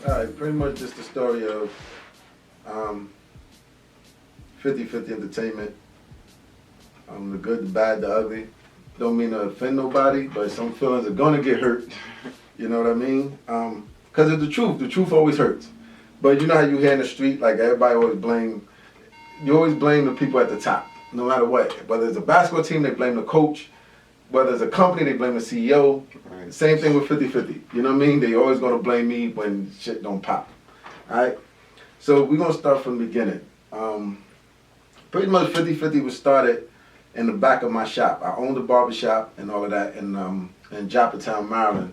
Alright, pretty much just the story of 50/50 Entertainment. The good, the bad, the ugly. Don't mean to offend nobody, but some feelings are gonna get hurt. You know what I mean? Cause it's the truth. The truth always hurts. But you know how you hear in the street, like everybody always you always blame the people at the top, no matter what. Whether it's a basketball team, they blame the coach. Whether it's a company, they blame the CEO. Right. Same thing with 50/50. You know what I mean? They always gonna blame me when shit don't pop. Alright? So we're gonna start from the beginning. Pretty much 50/50 was started in the back of my shop. I owned a barbershop and all of that in Joppatown, Maryland.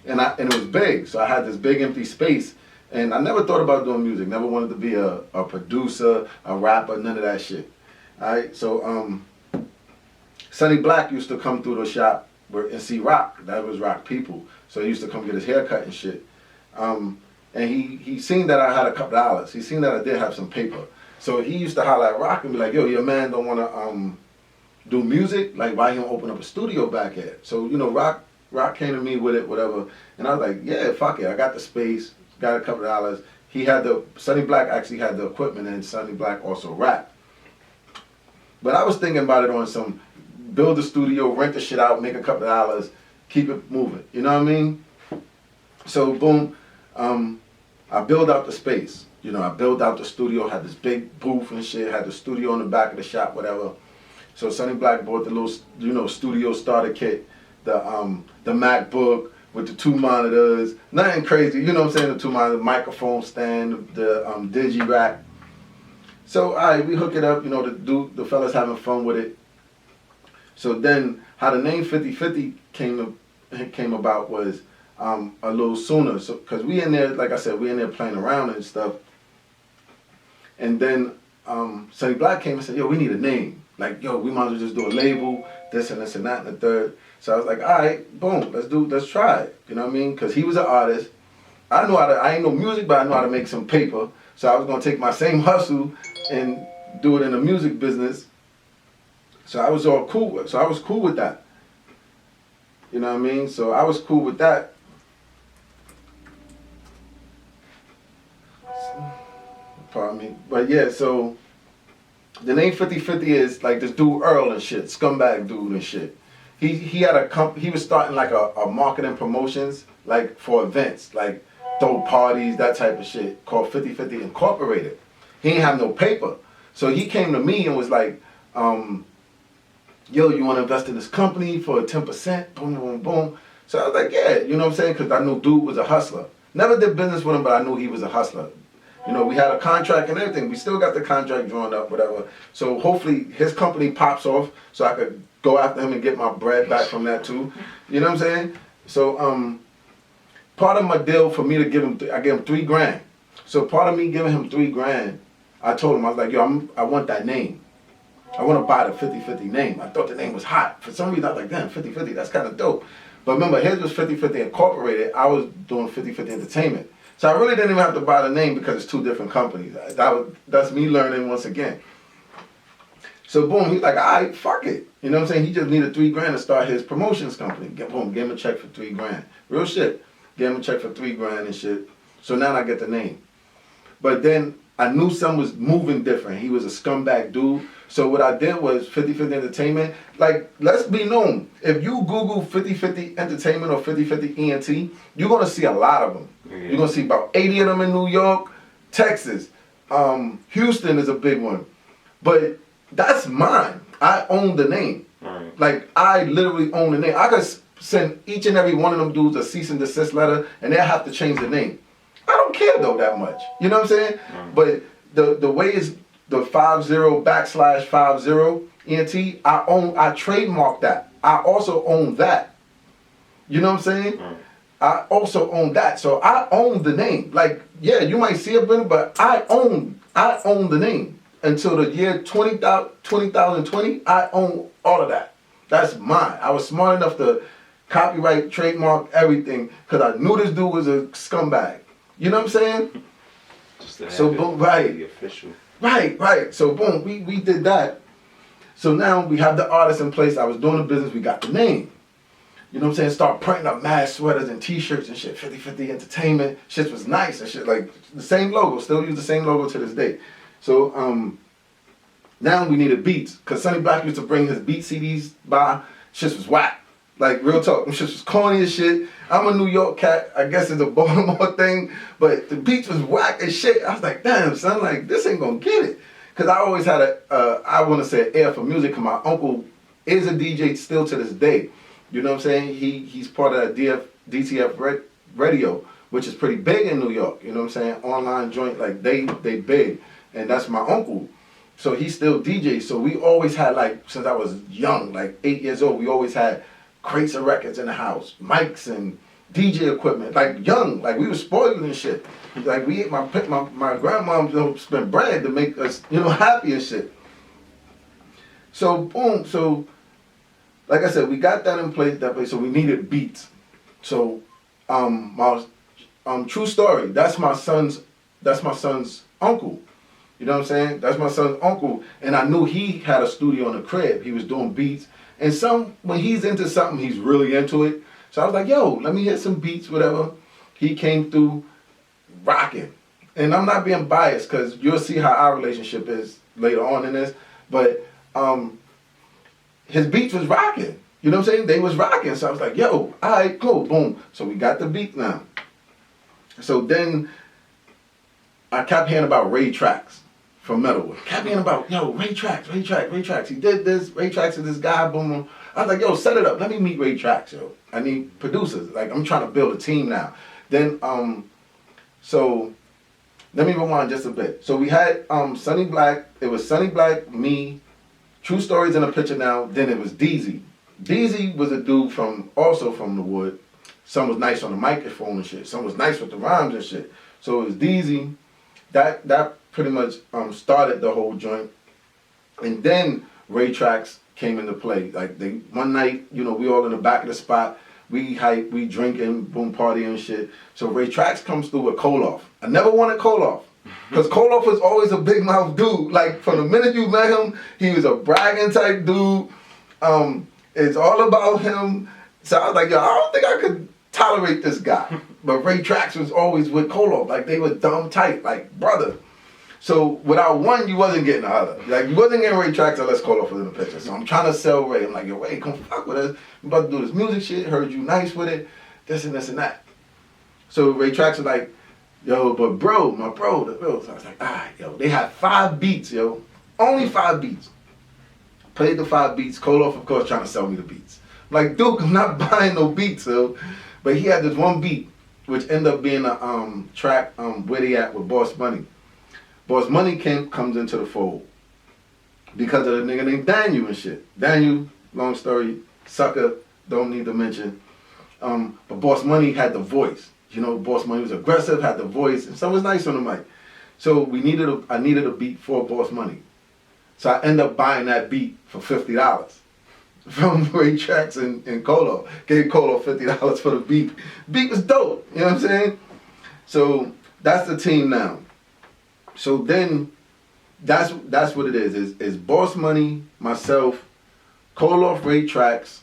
And it was big, so I had this big empty space. And I never thought about doing music. Never wanted to be a producer, a rapper, none of that shit. Alright? So Sonny Black used to come through the shop and see Rock. That was Rock people. So he used to come get his hair cut and shit. And he seen that I had a couple dollars. He seen that I did have some paper. So he used to holler at Rock and be like, yo, your man don't want to do music? Like, why he don't open up a studio back here? So, you know, Rock came to me with it, whatever. And I was like, yeah, fuck it. I got the space, got a couple dollars. Sonny Black actually had the equipment, and Sonny Black also rapped. But I was thinking about it on some build a studio, rent the shit out, make a couple dollars, keep it moving. You know what I mean? So boom, I build out the space. You know, I built out the studio, had this big booth and shit, had the studio in the back of the shop, whatever. So Sonny Black bought the little, you know, studio starter kit, the MacBook with the 2 monitors, nothing crazy, you know what I'm saying, the 2 monitors, microphone stand, the Digi-Rack. So alright, we hook it up, you know, the fellas having fun with it. So then, how the name 50/50 came about was a little sooner. So, cause we in there, like I said, we in there playing around and stuff. And then Sonny Black came and said, yo, we need a name. Like, yo, we might as well just do a label, this and this and that and the third. So I was like, all right, boom, let's try it. You know what I mean? Cause he was an artist. I ain't no music, but I know how to make some paper. So I was gonna take my same hustle and do it in the music business. So I was all cool. So I was cool with that. You know what I mean? So I was cool with that. Pardon me. But yeah, so the name 50/50 is like this dude Earl and shit, scumbag dude and shit. He had he was starting like a marketing promotions, like for events, like throw parties, that type of shit, called 50/50 Incorporated. He ain't have no paper. So he came to me and was like, yo, you want to invest in this company for 10%? Boom, boom, boom. So I was like, yeah, you know what I'm saying? Because I knew dude was a hustler. Never did business with him, but I knew he was a hustler. You know, we had a contract and everything. We still got the contract drawn up, whatever. So hopefully his company pops off so I could go after him and get my bread back from that too. You know what I'm saying? So part of my deal for me to give him, I gave him $3,000. So part of me giving him $3,000, I told him, I was like, yo, I want that name. I want to buy the 50/50 name. I thought the name was hot. For some reason, I was like, damn, 50/50, that's kind of dope. But remember, his was 50/50 Incorporated. I was doing 50/50 Entertainment. So I really didn't even have to buy the name because it's 2 different companies. That's me learning once again. So boom, he's like, all right, fuck it. You know what I'm saying? He just needed $3,000 to start his promotions company. Boom, gave him a check for $3,000. Real shit. Gave him a check for $3,000 and shit. So now I get the name. But then I knew something was moving different. He was a scumbag dude. So what I did was 50/50 Entertainment. Like, let's be known. If you Google 50/50 Entertainment or 50/50 ENT, you're going to see a lot of them. Yeah. You're going to see about 80 of them in New York, Texas. Houston is a big one. But that's mine. I own the name. Right. Like, I literally own the name. send each and every one of them dudes a cease and desist letter, and they'll have to change the name. I don't care though that much. You know what I'm saying? But the way is the 50 /50 ENT. I trademarked that. I also own that. You know what I'm saying? I also own that. So I own the name. Like, yeah, you might see it, but I own the name. Until the year 2020, I own all of that. That's mine. I was smart enough to copyright, trademark, everything, because I knew this dude was a scumbag. You know what I'm saying? Just to have So it boom, right. be official. Right. So boom, we did that. So now we have the artist in place. I was doing the business. We got the name. You know what I'm saying? Start printing up mad sweaters and t-shirts and shit. 50/50 Entertainment. Shit was nice and shit. Like the same logo. Still use the same logo to this day. So now we needed beats. Because Sonny Black used to bring his beat CDs by. Shit was whack. Like real talk. Them shit was corny as shit. I'm a New York cat. I guess it's a Baltimore thing. But the beats was whack as shit. I was like, damn, son, like this ain't gonna get it. Because I always had I want to say, ear for music. Because my uncle is a DJ still to this day. You know what I'm saying? He's part of that DTF radio, which is pretty big in New York. You know what I'm saying? Online joint, like they big. And that's my uncle. So he still DJs. So we always had, like, since I was young, like 8 years old, we always had crates of records in the house, mics and DJ equipment. Like young, like we were spoiled and shit. Like my grandmom spent bread to make us, happy and shit. So boom, so like I said, we got that in place, so we needed beats. So my true story, that's my son's uncle. You know what I'm saying? That's my son's uncle. And I knew he had a studio in the crib. He was doing beats. And when he's into something, he's really into it. So I was like, yo, let me hear some beats, whatever. He came through rocking. And I'm not being biased, because you'll see how our relationship is later on in this. But his beats was rocking. You know what I'm saying? They was rocking. So I was like, yo, all right, cool, boom. So we got the beat now. So then I kept hearing about Ray Trax from Metalwood. Kept hearing about, yo, Ray Trax. He did this. Ray Trax is this guy, boom, boom. I was like, yo, set it up. Let me meet Ray Trax, yo. I need producers. Like, I'm trying to build a team now. Then, so let me rewind just a bit. So we had Sonny Black. It was Sonny Black, me, True Stories in a Picture Now. Then it was DZ. DZ was a dude also from the Wood. Some was nice on the microphone and shit. Some was nice with the rhymes and shit. So it was DZ. That pretty much started the whole joint. And then Ray Trax came into play. Like one night, we all in the back of the spot. We hype, we drinking, boom, partying and shit. So Ray Trax comes through with Koloff. I never wanted Koloff. Because Koloff was always a big mouth dude. Like, from the minute you met him, he was a bragging type dude. It's all about him. So I was like, yo, I don't think I could tolerate this guy. But Ray Trax was always with Koloff. Like, they were dumb tight, like brother. So without one, you wasn't getting the other. Like, you wasn't getting Ray Trax unless Koloff was in the picture. So I'm trying to sell Ray. I'm like, yo, Ray, come fuck with us. I'm about to do this music shit. Heard you nice with it. This and this and that. So Ray Trax was like, yo, but my bro. So I was like, all right, yo. They had 5 beats, yo. Only 5 beats. Played the 5 beats. Koloff, of course, trying to sell me the beats. I'm like, Duke, I'm not buying no beats, yo. But he had this one beat, which ended up being a track, Where They At with Boss Money. Boss Money comes into the fold because of the nigga named Daniel and shit. Daniel, long story, sucker, don't need to mention. But Boss Money had the voice. Boss Money was aggressive, had the voice, and some was nice on the mic. So I needed a beat for Boss Money. So I ended up buying that beat for $50 from Ray Trax and Koloff. Gave Koloff $50 for the beat. Beat was dope, you know what I'm saying? So that's the team now. So then, that's what it is Boss Money, myself, Koloff, Ray Trax,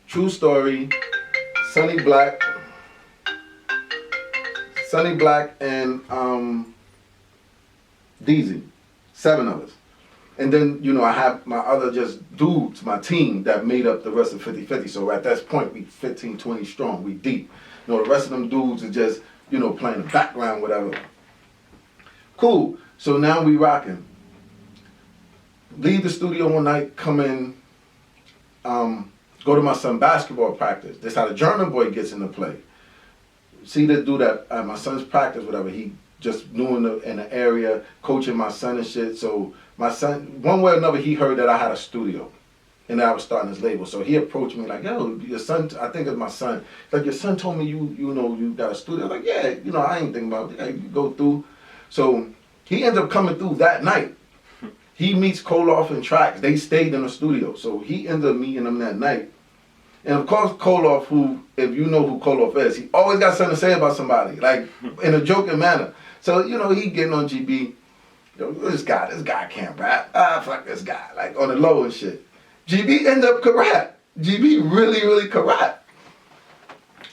True Story, Sonny Black, and DZ. 7 of us. And then, I have my other just dudes, my team, that made up the rest of 50/50. So at that point, we 15, 20 strong, we deep. The rest of them dudes are just, playing the background, whatever. Cool. So now we rocking. Leave the studio one night, come in. Go to my son basketball practice. This how the German boy gets into play. See the dude at my son's practice, whatever, he just knew in the area, coaching my son and shit. So my son, one way or another, he heard that I had a studio and that I was starting this label. So he approached me like, yo, your son, I think it's my son, like, your son told me you got a studio. I'm like, yeah, I ain't thinking about it. Yeah, you go through. So he ends up coming through that night. He meets Koloff and Trax. They stayed in the studio. So he ends up meeting them that night. And of course, Koloff, who, if you know who Koloff is, he always got something to say about somebody, like in a joking manner. So, he getting on GB, this guy can't rap. Fuck this guy, like on the low and shit. GB end up could rap. GB really, really could rap.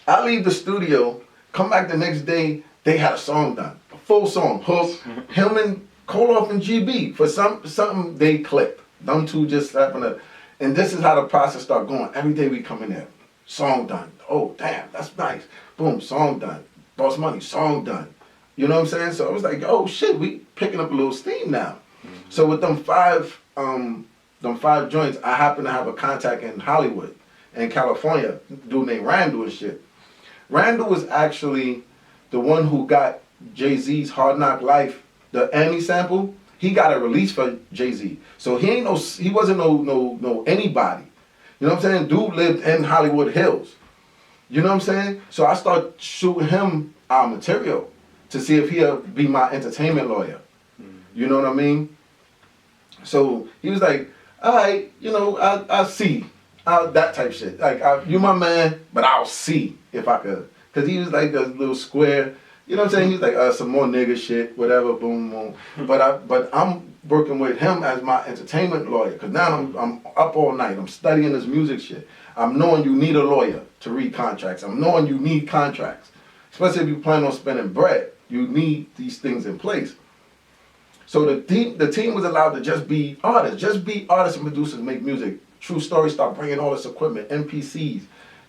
I leave the studio, come back the next day, they had a song done. A full song, hook, him and Koloff and GB. For something they clicked. Them two just happened to. And this is how the process start going. Every day we come in there, song done. Oh, damn, that's nice. Boom, song done. Boss Money, song done. You know what I'm saying? So I was like, oh shit, we picking up a little steam now. Mm-hmm. So with them five joints, I happen to have a contact in Hollywood, in California, dude named Randall and shit. Randall was actually the one who got Jay-Z's Hard Knock Life, the Annie sample. He got a release for Jay-Z. So he wasn't no anybody. You know what I'm saying? Dude lived in Hollywood Hills. You know what I'm saying? So I started shooting him our material to see if he'll be my entertainment lawyer. You know what I mean? So he was like, all right, I'll see. That type shit. Like, you my man, but I'll see if I could. Because he was like a little square. You know what I'm saying? He's like, some more nigga shit, whatever, boom, boom. But I'm working with him as my entertainment lawyer. Because now I'm up all night. I'm studying this music shit. I'm knowing you need a lawyer to read contracts. I'm knowing you need contracts. Especially if you plan on spending bread. You need these things in place. So the team was allowed to just be artists and producers, make music. True Story start bringing all this equipment, MPCs,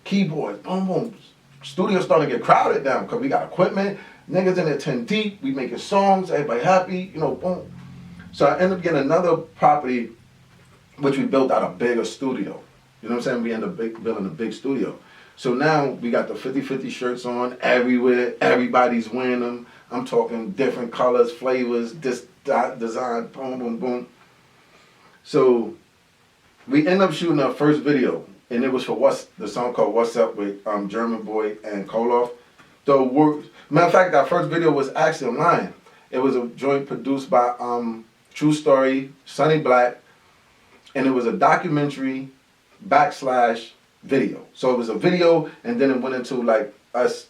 keyboards, boom, boom. Studio starting to get crowded down because we got equipment, niggas in there 10 deep, we making songs, everybody happy, boom. So I ended up getting another property, which we built out a bigger studio. You know what I'm saying? We ended up building a big studio. So now we got the 50/50 shirts on everywhere, everybody's wearing them. I'm talking different colors, flavors, design, boom, boom, boom. So we end up shooting our first video. And it was for the song called What's Up with German Boy and Koloff. Matter of fact, that first video was actually online. It was a joint produced by True Story, Sonny Black, and it was a documentary / video. So it was a video, and then it went into like us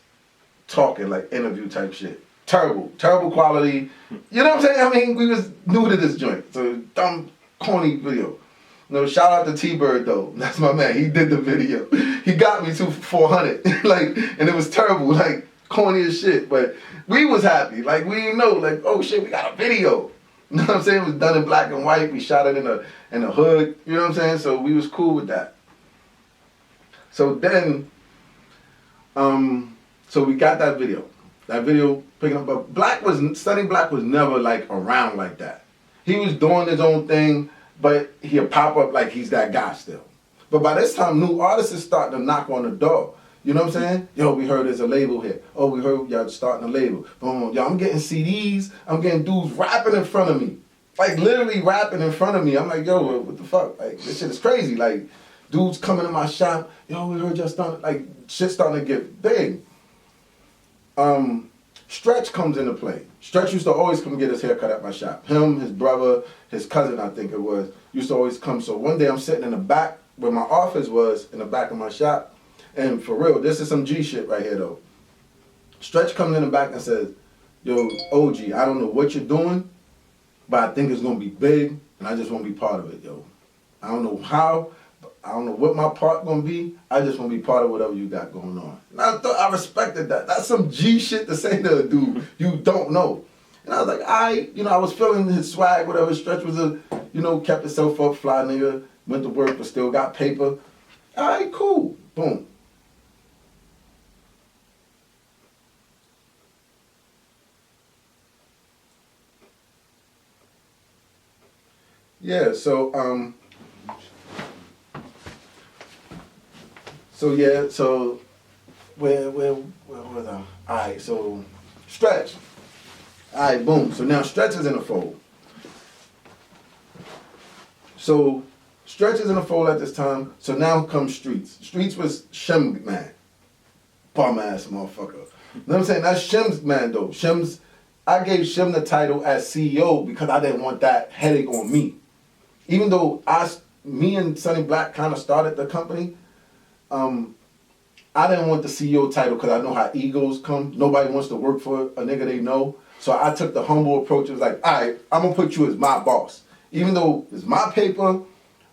talking, like interview type shit. Terrible quality. You know what I'm saying? I mean, we was new to this joint. So dumb, corny video. Shout out to T-Bird though. That's my man. He did the video. He got me to 400. And it was terrible, like corny as shit. But we was happy. Like we didn't know, like, oh shit, we got a video. You know what I'm saying? It was done in black and white. We shot it in the hood. You know what I'm saying? So we was cool with that. So then, so we got that video. That video picking up. But Sonny Black was never like around like that. He was doing his own thing. But he'll pop up like he's that guy still. But by this time, new artists is starting to knock on the door. You know what I'm saying? Yo, we heard there's a label here. Oh, we heard y'all starting a label. Boom. Yo, I'm getting CDs. I'm getting dudes rapping in front of me. Like, literally rapping in front of me. I'm like, yo, what the fuck? Like, this shit is crazy. Like, dudes coming to my shop. Yo, we heard y'all starting, like, shit starting to get big. Stretch comes into play. Stretch used to always come get his hair cut at my shop. Him, his brother, his cousin, I think it was, used to always come. So one day I'm sitting in the back where my office was, in the back of my shop. And for real, this is some G shit right here though. Stretch comes in the back and says, yo, OG, I don't know what you're doing, but I think it's gonna be big and I just wanna be part of it, yo. I don't know how, I don't know what my part gonna be. I just wanna be part of whatever you got going on. And I respected that. That's some G shit to say to a dude you don't know. And I was like, I was feeling his swag, whatever. Stretch was kept himself up, fly nigga, went to work, but still got paper. All right, cool. Boom. Yeah, so So yeah, so where was I? Alright, so Stretch. Alright, boom. So now Stretch is in the fold. So Stretch is in the fold at this time. So now comes Streets. Streets was Shem man. Bum ass motherfucker. You know what I'm saying? That's Shem's man though. I gave Shem the title as CEO because I didn't want that headache on me. Even though me and Sonny Black kind of started the company, I didn't want the CEO title because I know how egos come. Nobody wants to work for a nigga they know. So I took the humble approach. It was like, all right, I'm going to put you as my boss. Even though it's my paper,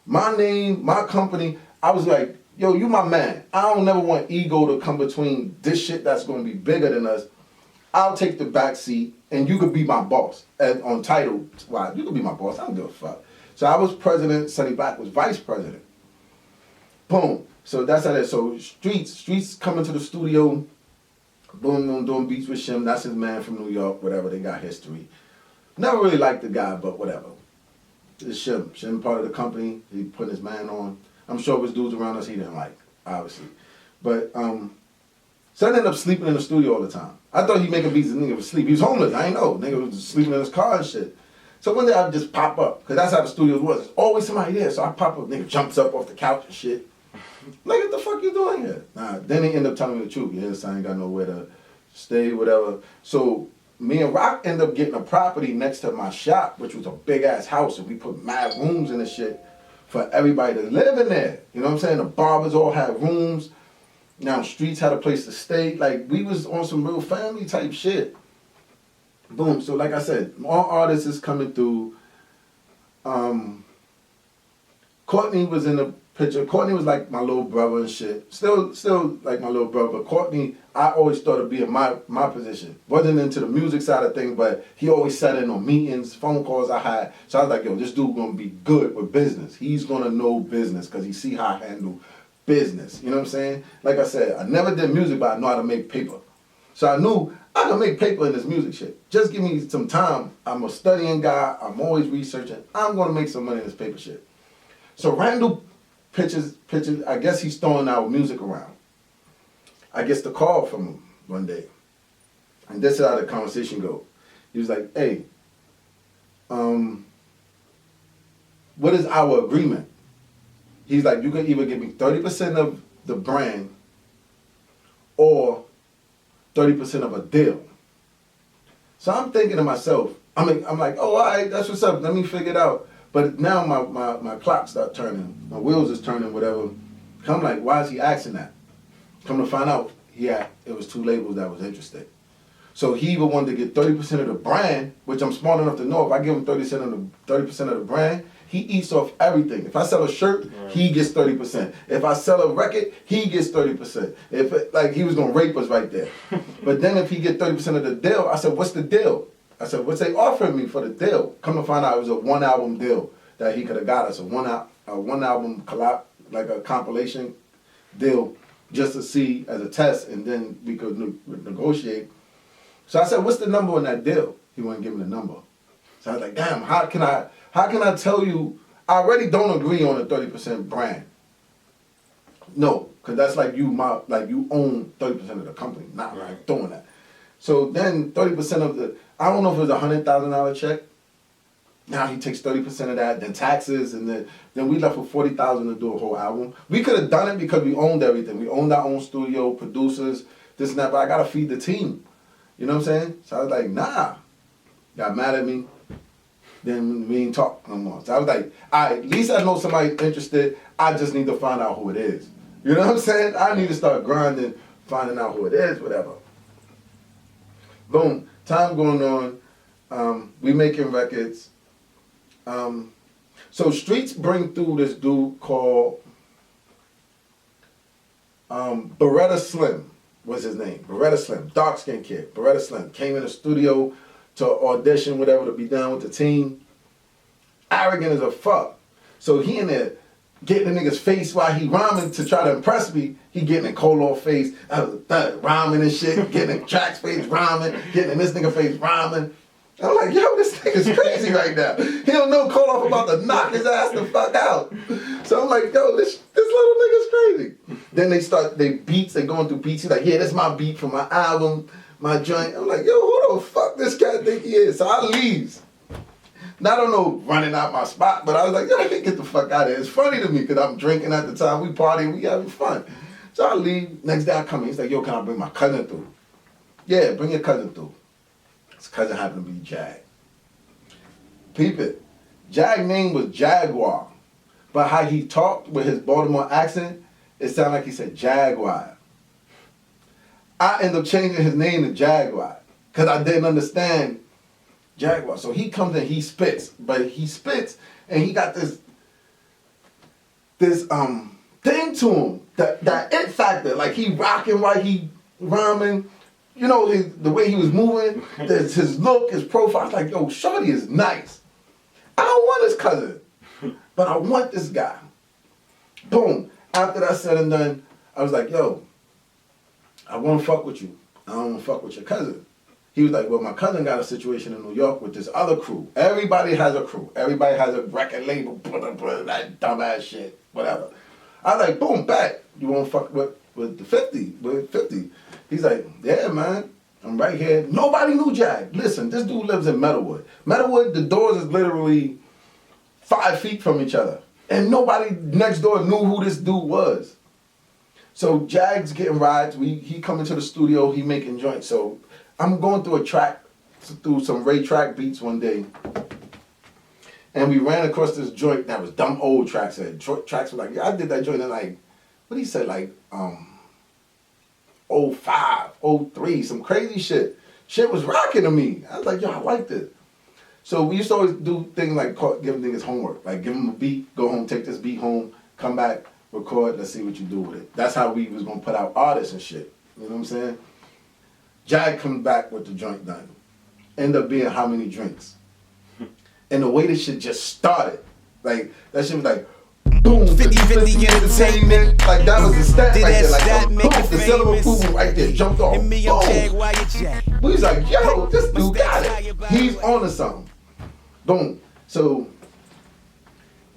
my name, my company, I was like, yo, you my man. I don't never want ego to come between this shit that's going to be bigger than us. I'll take the back seat and you could be my boss. And on title, why? You could be my boss. I don't give a fuck. So I was president. Sonny Black was vice president. Boom. So that's how that. So Streets coming to the studio. Boom, boom, doing beats with Shem. That's his man from New York. Whatever. They got history. Never really liked the guy, but whatever. It's Shem. Shem part of the company. He put his man on. I'm sure it was dudes around us he didn't like, obviously. But Son ended up sleeping in the studio all the time. I thought he'd make a beats and nigga was sleep. He was homeless. I ain't know. Nigga was sleeping in his car and shit. So one day I just pop up, because that's how the studios was. There's always somebody there. So I pop up, nigga jumps up off the couch and shit. Like, what the fuck you doing here? Nah, then he ended up telling me the truth. Yeah, son ain't got nowhere to stay, whatever. So me and Rock ended up getting a property next to my shop, which was a big ass house, and we put mad rooms in the shit for everybody to live in there. You know what I'm saying? The barbers all had rooms. Now Streets had a place to stay. Like, we was on some real family type shit. Boom. So like I said, all artists is coming through. Courtney was in the picture. Courtney was like my little brother and shit. Still like my little brother. But Courtney, I always thought of being my position. Wasn't into the music side of things, but he always sat in on meetings, phone calls I had. So I was like, yo, this dude gonna be good with business. He's gonna know business because he see how I handle business. You know what I'm saying? Like I said, I never did music, but I know how to make paper. So I knew I can make paper in this music shit. Just give me some time. I'm a studying guy. I'm always researching. I'm gonna make some money in this paper shit. So Randall pitches, I guess he's throwing our music around. I get the call from him one day. And this is how the conversation go. He was like, hey, what is our agreement? He's like, you can either give me 30% of the brand or 30% of a deal. So I'm thinking to myself, I'm like, oh, all right, that's what's up. Let me figure it out. But now my clock start turning. My wheels is turning, whatever. I'm like, why is he asking that? Come to find out, it was two labels that was interested. So he even wanted to get 30% of the brand, which I'm smart enough to know if I give him 30% of the brand, he eats off everything. If I sell a shirt, he gets 30%. If I sell a record, he gets 30%. He was gonna rape us right there. But then if he get 30% of the deal, I said, what's the deal? I said, what's they offering me for the deal? Come to find out it was a 1 album deal that he could have got us, a one album collab, like a compilation deal, just to see as a test, and then we could negotiate. So I said, what's the number on that deal? He wouldn't give me the number. So I was like, damn, how can I tell you, I already don't agree on a 30% brand. No, because that's like you own 30% of the company, not like doing that. So then 30% of I don't know if it was a $100,000 check. Now he takes 30% of that, then taxes, and then we left with $40,000 to do a whole album. We could have done it because we owned everything. We owned our own studio, producers, this and that, but I gotta feed the team. You know what I'm saying? So I was like, nah. Got mad at me. Then we ain't talk no more. So I was like, all right, at least I know somebody's interested. I just need to find out who it is. You know what I'm saying? I need to start grinding, finding out who it is, whatever. Boom. Time going on. We making records. So Streets bring through this dude called Beretta Slim was his name. Beretta Slim, dark skinned kid. Beretta Slim came in the studio to audition, whatever, to be down with the team. Arrogant as a fuck. So he in there getting the nigga's face while he rhyming to try to impress me. He getting in Koloff face, rhyming and shit, getting in Track's face rhyming, getting in this nigga face rhyming. I'm like, yo, this nigga's crazy right now. He don't know Koloff about to knock his ass the fuck out. So I'm like, yo, this little nigga's crazy. Then they beats, they going through beats. He's like, yeah, that's my beat for my album, my joint. I'm like, yo, who the fuck this guy think he is? So I leaves. Now, I don't know running out my spot, but I was like, yo, I can't get the fuck out of here. It's funny to me because I'm drinking at the time. We partying, we having fun. So I leave. Next day I come in. He's like, yo, can I bring my cousin through? Yeah, bring your cousin through. His cousin happened to be Jag. Peep it. Jag name was Jaguar. But how he talked with his Baltimore accent, it sounded like he said Jaguar. I ended up changing his name to Jaguar because I didn't understand Jaguar. So he comes in, he spits, but he spits and he got this thing to him, that it factor, like he rocking while he rhyming, you know, the way he was moving, his look, his profile. I was like, yo, shorty is nice. I don't want his cousin, but I want this guy. Boom. After that said and done, I was like, yo, I want to fuck with you. I don't want to fuck with your cousin. He was like, well, my cousin got a situation in New York with this other crew. Everybody has a crew. Everybody has a record label, that dumbass shit, whatever. I was like, boom, back. You want to fuck with the 50, with 50. He's like, yeah, man, I'm right here. Nobody knew Jag. Listen, this dude lives in Meadowwood. Meadowwood, the doors is literally 5 feet from each other. And nobody next door knew who this dude was. So Jag's getting rides. He coming to the studio. He making joints. So I'm going through through some Ray track beats one day. And we ran across this joint that was dumb old tracks. Tracks were like, yeah, I did that joint in like, what he said, like 05, 03, some crazy shit. Shit was rocking to me. I was like, yo, I like this. So we used to always do things like giving niggas homework. Like give them a beat, go home, take this beat home, come back, record, let's see what you do with it. That's how we was gonna put out artists and shit. You know what I'm saying? Jag comes back with the joint done. End up being How Many Drinks. And the way this shit just started, like that shit was like boom, 50-50 entertainment. Like that was the stat right there. Like boom, the syllable approval right there jumped off. Boom. We was like, yo, this dude got it. He's on to something. Boom. So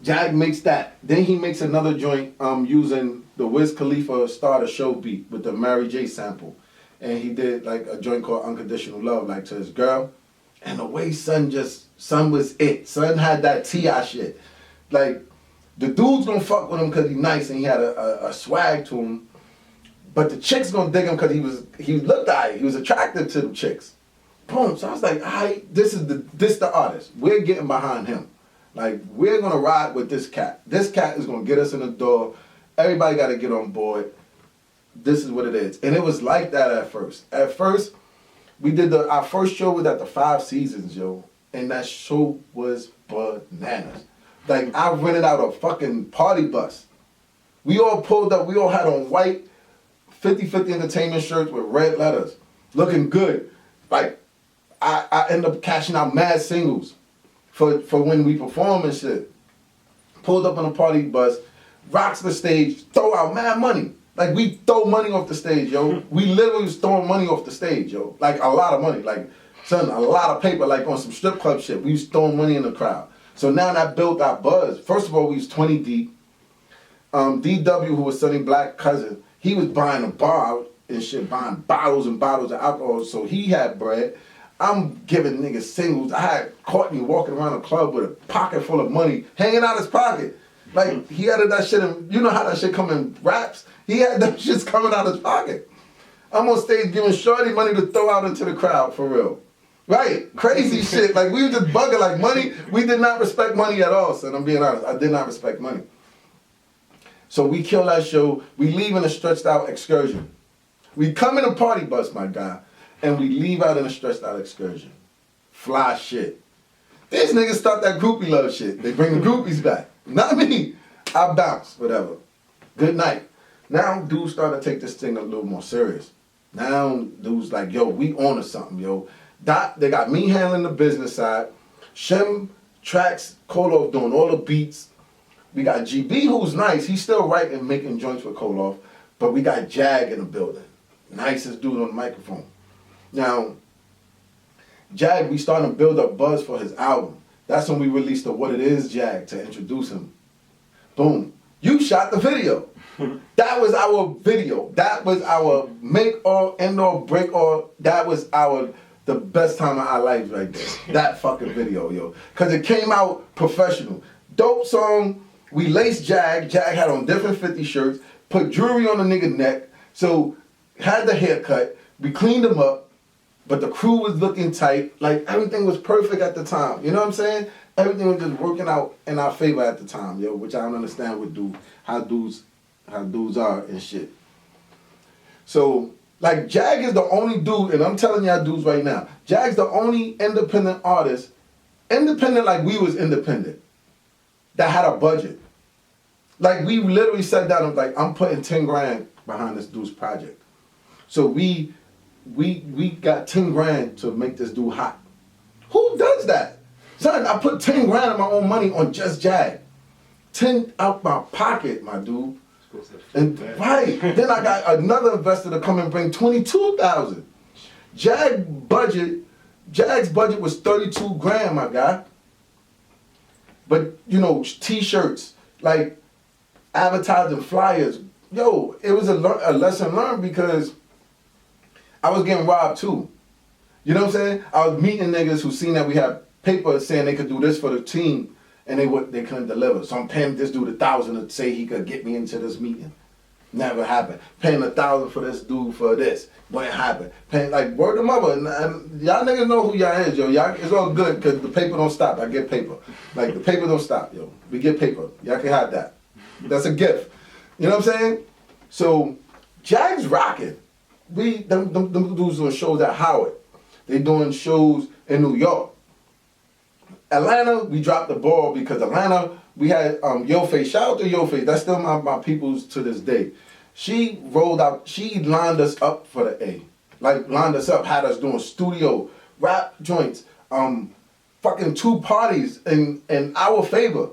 Jag makes that. Then he makes another joint using the Wiz Khalifa Start a Show beat with the Mary J sample. And he did like a joint called Unconditional Love, like to his girl. And the way Son was it. Son had that T.I. shit. Like, the dude's gonna fuck with him because he's nice and he had a swag to him. But the chick's gonna dig him because he looked alright. He was attractive to the chicks. Boom. So I was like, alright, this the artist. We're getting behind him. Like, we're gonna ride with this cat. This cat is gonna get us in the door. Everybody gotta get on board. This is what it is. And it was like that at first. At first, we did our first show was at the 5 Seasons, yo. And that show was bananas. Like, I rented out a fucking party bus. We all pulled up. We all had on white 50-50 Entertainment shirts with red letters. Looking good. Like, I end up cashing out mad singles for when we perform and shit. Pulled up on a party bus, rocks the stage, throw out mad money. Like, we throw money off the stage, yo. We literally was throwing money off the stage, yo. Like, a lot of money. Like, son, a lot of paper, like on some strip club shit. We was throwing money in the crowd. So now that built our buzz. First of all, we was 20 deep. DW, who was Sonny Black's cousin, he was buying a bar and shit, buying bottles and bottles of alcohol. So he had bread. I'm giving niggas singles. I had Courtney walking around the club with a pocket full of money hanging out his pocket. Like, he had that shit in, you know how that shit come in raps? He had that shit coming out his pocket. I'm on stage giving Shorty money to throw out into the crowd, for real. Right, crazy shit. Like, we were just bugging, like money. We did not respect money at all, son. I'm being honest. I did not respect money. So we kill that show. We leave in a stretched out excursion. We come in a party bus, my guy, and we leave out in a stretched out excursion. Fly shit. These niggas start that groupie love shit. They bring the groupies back. Not me. I bounce, whatever. Good night. Now dudes starting to take this thing a little more serious. Now dudes like, yo, we on to something, yo. They got me handling the business side. Shem Tracks, Koloff doing all the beats. We got GB, who's nice. He's still writing, making joints with Koloff. But we got Jag in the building. Nicest dude on the microphone. Now, Jag, we starting to build up buzz for his album. That's when we released the What It Is Jag to introduce him. Boom. You shot the video. That was our video. That was our make or end or break or that was the best time of our lives right there. That fucking video, yo. Cause it came out professional. Dope song. We laced Jag. Jag had on different 50 shirts. Put jewelry on the nigga neck. So had the haircut. We cleaned him up. But the crew was looking tight. Like everything was perfect at the time. You know what I'm saying? Everything was just working out in our favor at the time, yo. Which I don't understand how dudes are and shit. So, like, Jag is the only dude, and I'm telling y'all dudes right now, Jag's the only independent artist, independent like we was independent, that had a budget. Like, we literally sat down and was like, I'm putting 10 grand behind this dude's project. So we got 10 grand to make this dude hot. Who does that? Son, I put 10 grand of my own money on just Jag. 10 out my pocket, my dude. And right, then I got another investor to come and bring 22,000. Jag's budget was 32 grand, my guy. But you know, t-shirts, like advertising flyers, yo, it was a lesson learned because I was getting robbed too. You know what I'm saying? I was meeting niggas who seen that we had paper saying they could do this for the team. And they couldn't deliver. So I'm paying this dude $1,000 to say he could get me into this meeting. Never happened. Paying $1,000 for this dude for this. Wouldn't happen. Paying like word of mother. And y'all niggas know who y'all is, yo. Y'all, it's all good because the paper don't stop. I get paper. Like the paper don't stop, yo. We get paper. Y'all can have that. That's a gift. You know what I'm saying? So Jag's rocking. Them dudes doing shows at Howard. They doing shows in New York. Atlanta, we dropped the ball because Atlanta, we had Yo Face. Shout out to Yo Face. That's still my peoples to this day. She rolled out, she lined us up for the A. Like lined us up, had us doing studio, rap joints, fucking 2 parties in our favor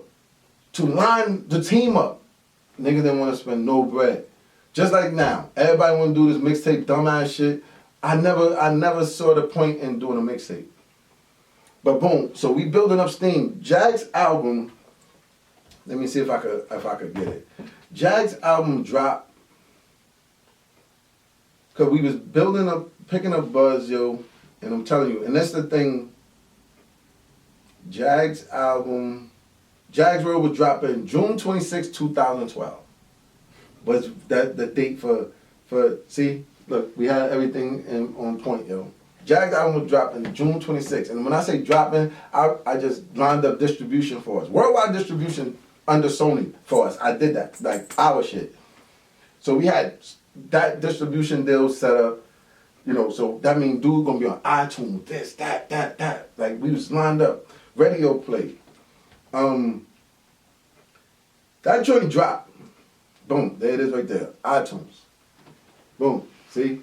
to line the team up. Niggas didn't want to spend no bread. Just like now. Everybody want to do this mixtape dumbass shit. I never saw the point in doing a mixtape. But boom, so we building up steam. Jag's album, let me see if I could get it. Jag's album dropped, cause we was building up, picking up buzz, yo, and I'm telling you, and that's the thing, Jag's album, Jag's World was dropping June 26, 2012. Was that the date for see, look, we had everything on point, yo. Jag's album was dropping June 26th. And when I say dropping, I just lined up distribution for us. Worldwide distribution under Sony for us. I did that, like our shit. So we had that distribution deal set up, you know, so that means dude gonna be on iTunes, this, that. Like we was lined up. Radio play. That joint dropped. Boom, there it is right there. iTunes. Boom, see?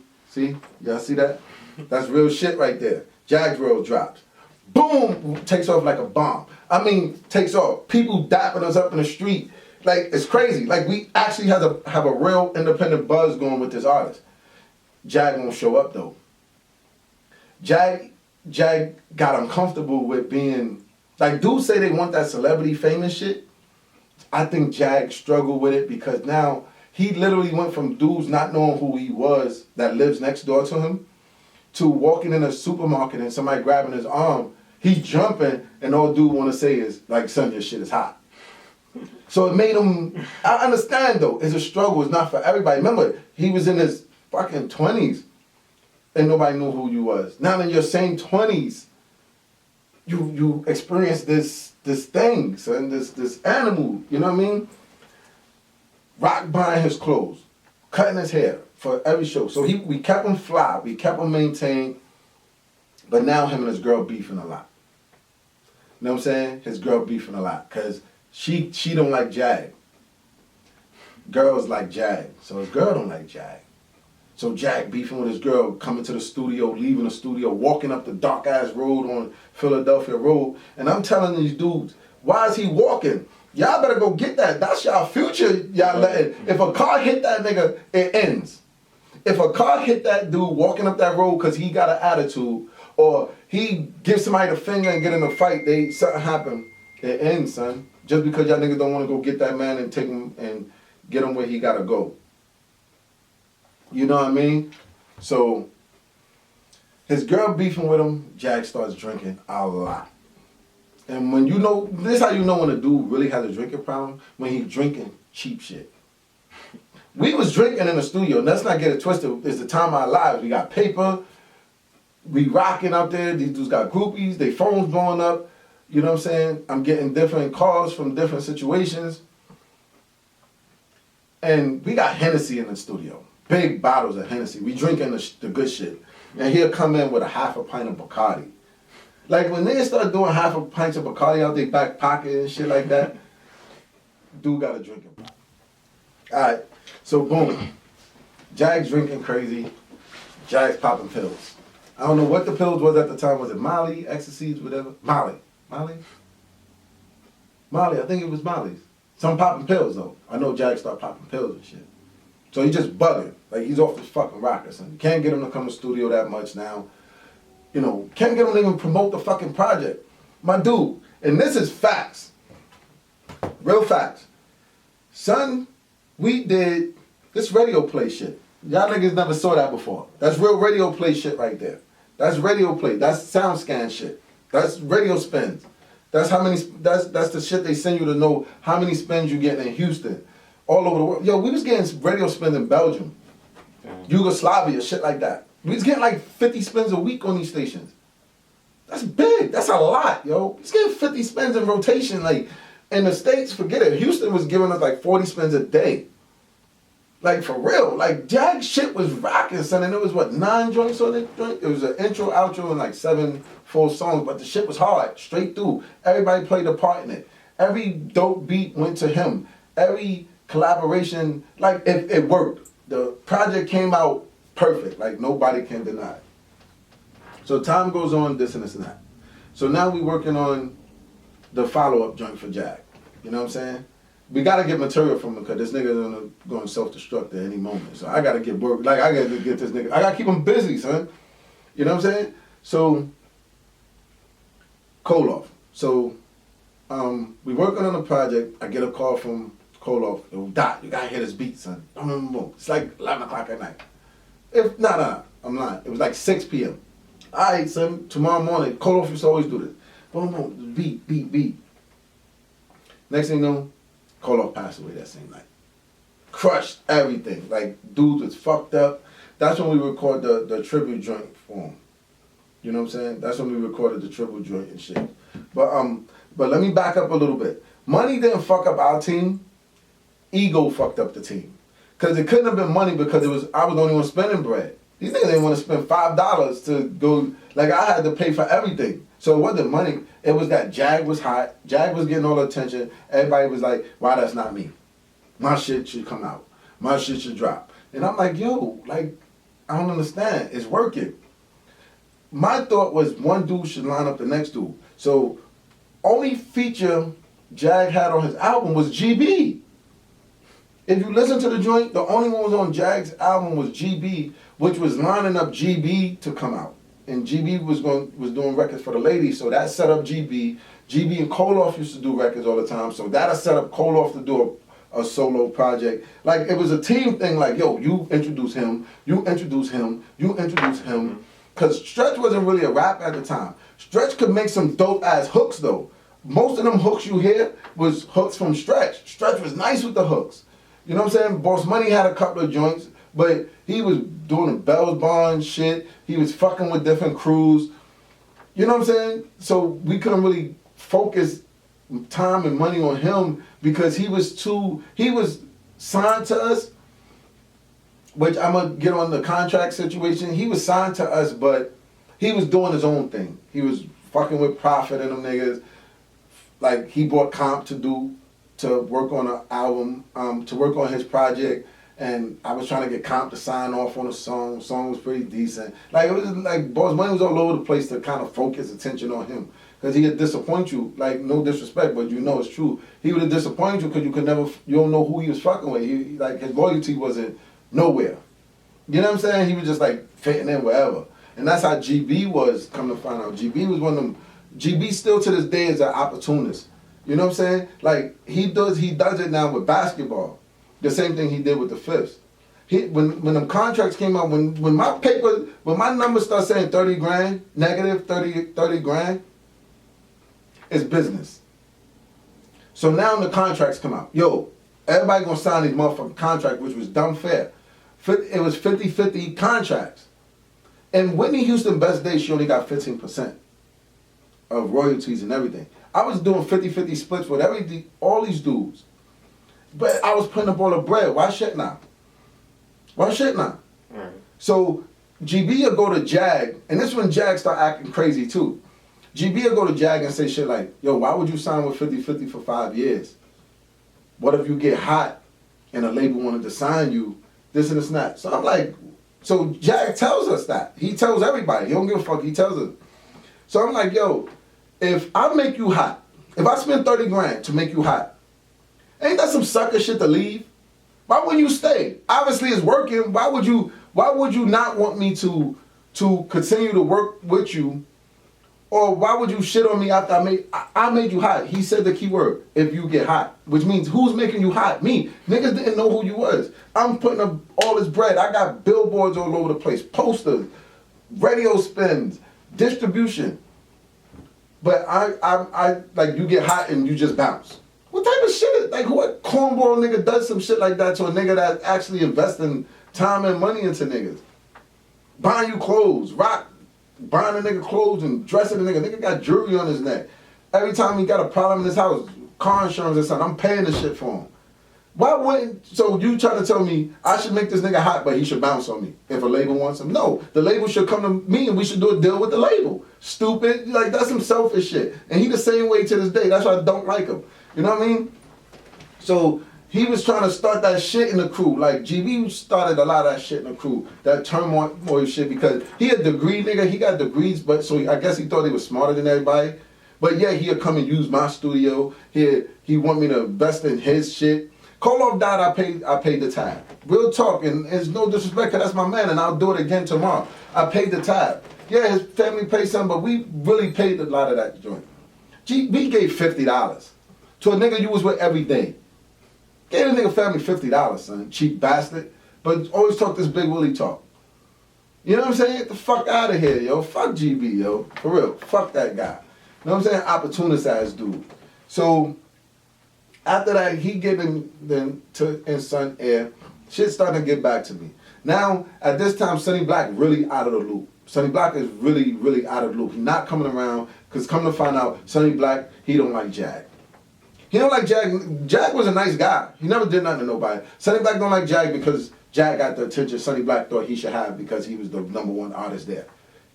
Y'all see that? That's real shit right there. Jag's World drops. Boom! Takes off like a bomb. I mean, takes off. People dapping us up in the street. Like, it's crazy. Like, we actually have a real independent buzz going with this artist. Jag won't show up, though. Jag got uncomfortable with being... Like, dudes say they want that celebrity famous shit. I think Jag struggled with it because now he literally went from dudes not knowing who he was that lives next door to him to walking in a supermarket and somebody grabbing his arm, he's jumping, and all dude want to say is, like, son, your shit is hot. So it made him, I understand though, it's a struggle, it's not for everybody. Remember, he was in his fucking 20s, and nobody knew who you was. Now in your same 20s, you experience this thing, son, this animal, you know what I mean? Rock buying his clothes, cutting his hair, for every show. So we kept him fly, we kept him maintained, but now him and his girl beefing a lot. You know what I'm saying? His girl beefing a lot, because she don't like Jag. Girls like Jag, so his girl don't like Jag. So Jag beefing with his girl, coming to the studio, leaving the studio, walking up the dark-ass road on Philadelphia Road, and I'm telling these dudes, why is he walking? Y'all better go get that. That's y'all future, y'all letting. If a car hit that nigga, it ends. If a car hit that dude walking up that road because he got an attitude, or he gives somebody the finger and get in a fight, something happen, it ends, son. Just because y'all niggas don't want to go get that man and take him and get him where he gotta go. You know what I mean? So his girl beefing with him, Jag starts drinking a lot. And when you know, this is how you know when a dude really has a drinking problem, when he's drinking cheap shit. We was drinking in the studio, and let's not get it twisted. It's the time of our lives. We got paper, we rocking out there. These dudes got groupies, they phones blowing up. You know what I'm saying? I'm getting different calls from different situations. And we got Hennessy in the studio. Big bottles of Hennessy. We drinking the good shit. And he'll come in with a half a pint of Bacardi. Like when they start doing half a pint of Bacardi out their back pocket and shit like that, dude gotta drink it. Alright, so boom. Jag's drinking crazy. Jag's popping pills. I don't know what the pills was at the time. Was it Molly, ecstasies, whatever? Molly, I think it was Molly's. Some popping pills though. I know Jag started popping pills and shit. So he just bugging. Like he's off his fucking rocker, son. You can't get him to come to the studio that much now. You know, can't get him to even promote the fucking project. My dude, and this is facts. Real facts. Son, we did this radio play shit. Y'all niggas never saw that before. That's real radio play shit right there. That's radio play. That's sound scan shit. That's radio spins. That's how many. That's the shit they send you to know how many spins you get in Houston, all over the world. Yo, we was getting radio spins in Belgium, Yugoslavia, shit like that. We was getting like 50 spins a week on these stations. That's big. That's a lot, yo. We was getting 50 spins in rotation. Like in the States, forget it. Houston was giving us like 40 spins a day. Like for real. Like Jag shit was rocking, son. And it was what, 9 joints on it? It was an intro, outro, and like 7 full songs. But the shit was hard, straight through. Everybody played a part in it. Every dope beat went to him. Every collaboration, like it worked. The project came out perfect. Like nobody can deny it. So time goes on, this and this and that. So now we working on the follow-up joint for Jag. You know what I'm saying? We gotta get material from him because this nigga going to self-destruct at any moment. So I gotta get work. Like I gotta get this nigga. I gotta keep him busy, son. You know what I'm saying? So Koloff. So we working on the project. I get a call from Koloff. Yo, Dot, you gotta hear this beat, son. It's like 11 o'clock at night. I'm lying. It was like 6 p.m. All right, son. Tomorrow morning, Koloff used to always do this. Boom, boom, beat. Next thing you know, Koloff passed away that same night. Crushed everything. Like, dudes was fucked up. That's when we record the tribute joint for him. You know what I'm saying? That's when we recorded the tribute joint and shit. But let me back up a little bit. Money didn't fuck up our team. Ego fucked up the team. Because it couldn't have been money because I was the only one spending bread. These niggas didn't want to spend $5 to go. Like, I had to pay for everything. So it wasn't money. It was that Jag was hot. Jag was getting all the attention. Everybody was like, why that's not me? My shit should come out. My shit should drop. And I'm like, yo, like, I don't understand. It's working. My thought was one dude should line up the next dude. So only feature Jag had on his album was GB. If you listen to the joint, the only one was on Jag's album was GB, which was lining up GB to come out. And GB was doing records for the ladies, so that set up GB. GB and Koloff used to do records all the time, so that set up Koloff to do a solo project. Like, it was a team thing, like, yo, you introduce him, you introduce him, you introduce him. Because Stretch wasn't really a rap at the time. Stretch could make some dope-ass hooks, though. Most of them hooks you hear was hooks from Stretch. Stretch was nice with the hooks. You know what I'm saying? Boss Money had a couple of joints, but he was doing the Bells Bond shit. He was fucking with different crews. You know what I'm saying? So we couldn't really focus time and money on him because he was signed to us, which I'm going to get on the contract situation. He was signed to us, but he was doing his own thing. He was fucking with Prophet and them niggas. Like, he bought Comp to work on an album, to work on his project, and I was trying to get Comp to sign off on a song. The song was pretty decent. Like, it was like Boss Money was all over the place to kind of focus attention on him. Because he'd disappoint you, like, no disrespect, but you know it's true. He would have disappointed you because you don't know who he was fucking with. Like, his loyalty wasn't nowhere. You know what I'm saying? He was just like fitting in wherever. And that's how GB was, come to find out. GB was one of them. GB still to this day is an opportunist. You know what I'm saying? Like, he does it now with basketball. The same thing he did with the Fifths. When them contracts came out, when my numbers start saying 30 grand, negative 30 grand, it's business. So now the contracts come out. Yo, everybody gonna sign these motherfucking contracts, which was dumb fair. It was 50-50 contracts. And Whitney Houston best day, she only got 15% of royalties and everything. I was doing 50-50 splits with all these dudes. But I was putting up all the bread. Why shit now? Why shit now? Right. So GB will go to Jag, and this is when Jag start acting crazy too. GB will go to Jag and say shit like, yo, why would you sign with 50-50 for 5 years? What if you get hot and a label wanted to sign you, this and this and that? So I'm like, so Jag tells us that. He tells everybody. He don't give a fuck. He tells us. So I'm like, yo, if I make you hot, if I spend 30 grand to make you hot, ain't that some sucker shit to leave? Why wouldn't you stay? Obviously it's working. Why would you not want me to continue to work with you? Or why would you shit on me after I made you hot? He said the key word, if you get hot. Which means who's making you hot? Me. Niggas didn't know who you was. I'm putting up all this bread. I got billboards all over the place, posters, radio spins, distribution. But I like, you get hot and you just bounce. What type of shit, like what cornball nigga does some shit like that to a nigga that actually investing time and money into niggas? Buying you clothes, buying a nigga clothes and dressing a nigga. Nigga got jewelry on his neck. Every time he got a problem in his house, car insurance or something, I'm paying the shit for him. Why wouldn't, so you trying to tell me I should make this nigga hot but he should bounce on me if a label wants him? No, the label should come to me and we should do a deal with the label. Stupid, like that's some selfish shit. And he the same way to this day, that's why I don't like him. You know what I mean? So he was trying to start that shit in the crew. Like GB started a lot of that shit in the crew, that turmoil shit, because he a degree nigga, he got degrees, but so I guess he thought he was smarter than everybody. But yeah, he'll come and use my studio. He want me to invest in his shit. Koloff died, I paid the tab. Real talk, and it's no disrespect, cause that's my man, and I'll do it again tomorrow. I paid the tab. Yeah, his family paid some, but we really paid a lot of that joint. GB gave $50 to a nigga you was with every day. Gave a nigga family $50, son, cheap bastard. But always talk this Big Willie talk. You know what I'm saying? Get the fuck out of here, yo. Fuck GB, yo. For real. Fuck that guy. You know what I'm saying? Opportunist ass dude. So after that, he giving them to his son Air. Shit starting to get back to me. Now, at this time, Sonny Black really out of the loop. Sonny Black is really, really out of the loop. He's not coming around, because come to find out, Sonny Black, he don't like Jag. He don't like Jag. Jag was a nice guy. He never did nothing to nobody. Sonny Black don't like Jag because Jag got the attention Sonny Black thought he should have because he was the #1 artist there.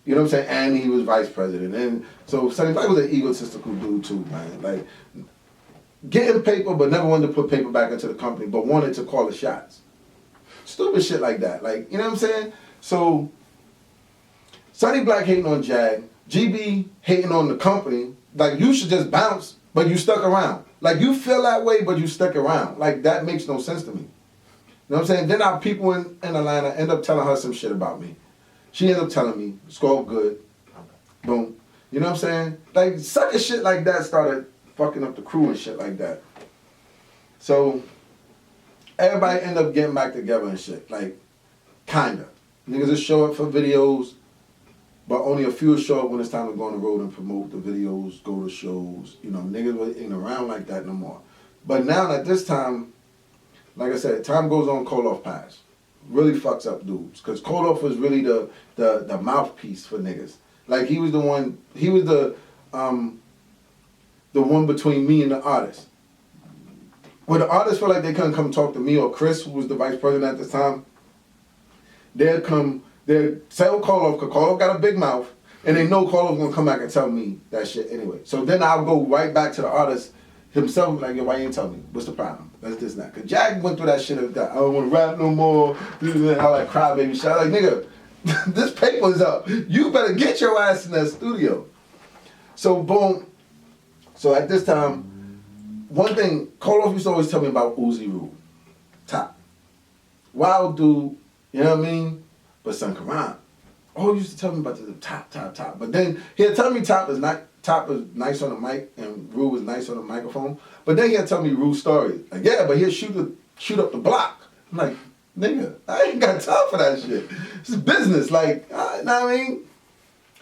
You know what I'm saying? And he was vice president. And so Sonny Black was an egotistical dude too, man. Like, getting paper but never wanted to put paper back into the company, but wanted to call the shots. Stupid shit like that. Like, you know what I'm saying? So Sonny Black hating on Jag, GB hating on the company. Like, you should just bounce, but you stuck around. Like, you feel that way, but you stuck around. Like, that makes no sense to me. You know what I'm saying? Then our people in Atlanta end up telling her some shit about me. She ended up telling me, it's all good. Boom. You know what I'm saying? Like, sucker shit like that started fucking up the crew and shit like that. So, everybody ended up getting back together and shit. Like, kinda. Niggas just show up for videos, but only a few show up when it's time to go on the road and promote the videos, go to shows. You know, niggas ain't around like that no more. But now at this time, like I said, time goes on, Koloff passed. Really fucks up dudes. Because Koloff was really the mouthpiece for niggas. Like, he was the one, he was the one between me and the artist. When the artists felt like they couldn't come talk to me or Chris, who was the vice president at the time, they'd tell Koloff, because Koloff got a big mouth, and they know Koloff's gonna come back and tell me that shit anyway. So then I'll go right back to the artist himself, like, yo, why you ain't tell me? What's the problem? That's this and that. Because Jag went through that shit of that. I don't want to rap no more. I like crybaby shit. I like, nigga, this paper's up. You better get your ass in that studio. So, boom. So at this time, one thing, Koloff used to always tell me about Uzi Rule. Top. Wild dude, you know what I mean? But son, come on. Oh, he used to tell me about the top. But then he'll tell me Top is nice on the mic and Rule was nice on the microphone. But then he'll tell me Rule's story. Like, yeah, but he'll shoot the shoot up the block. I'm like, nigga, I ain't got time for that shit. It's business, like, you know what I mean?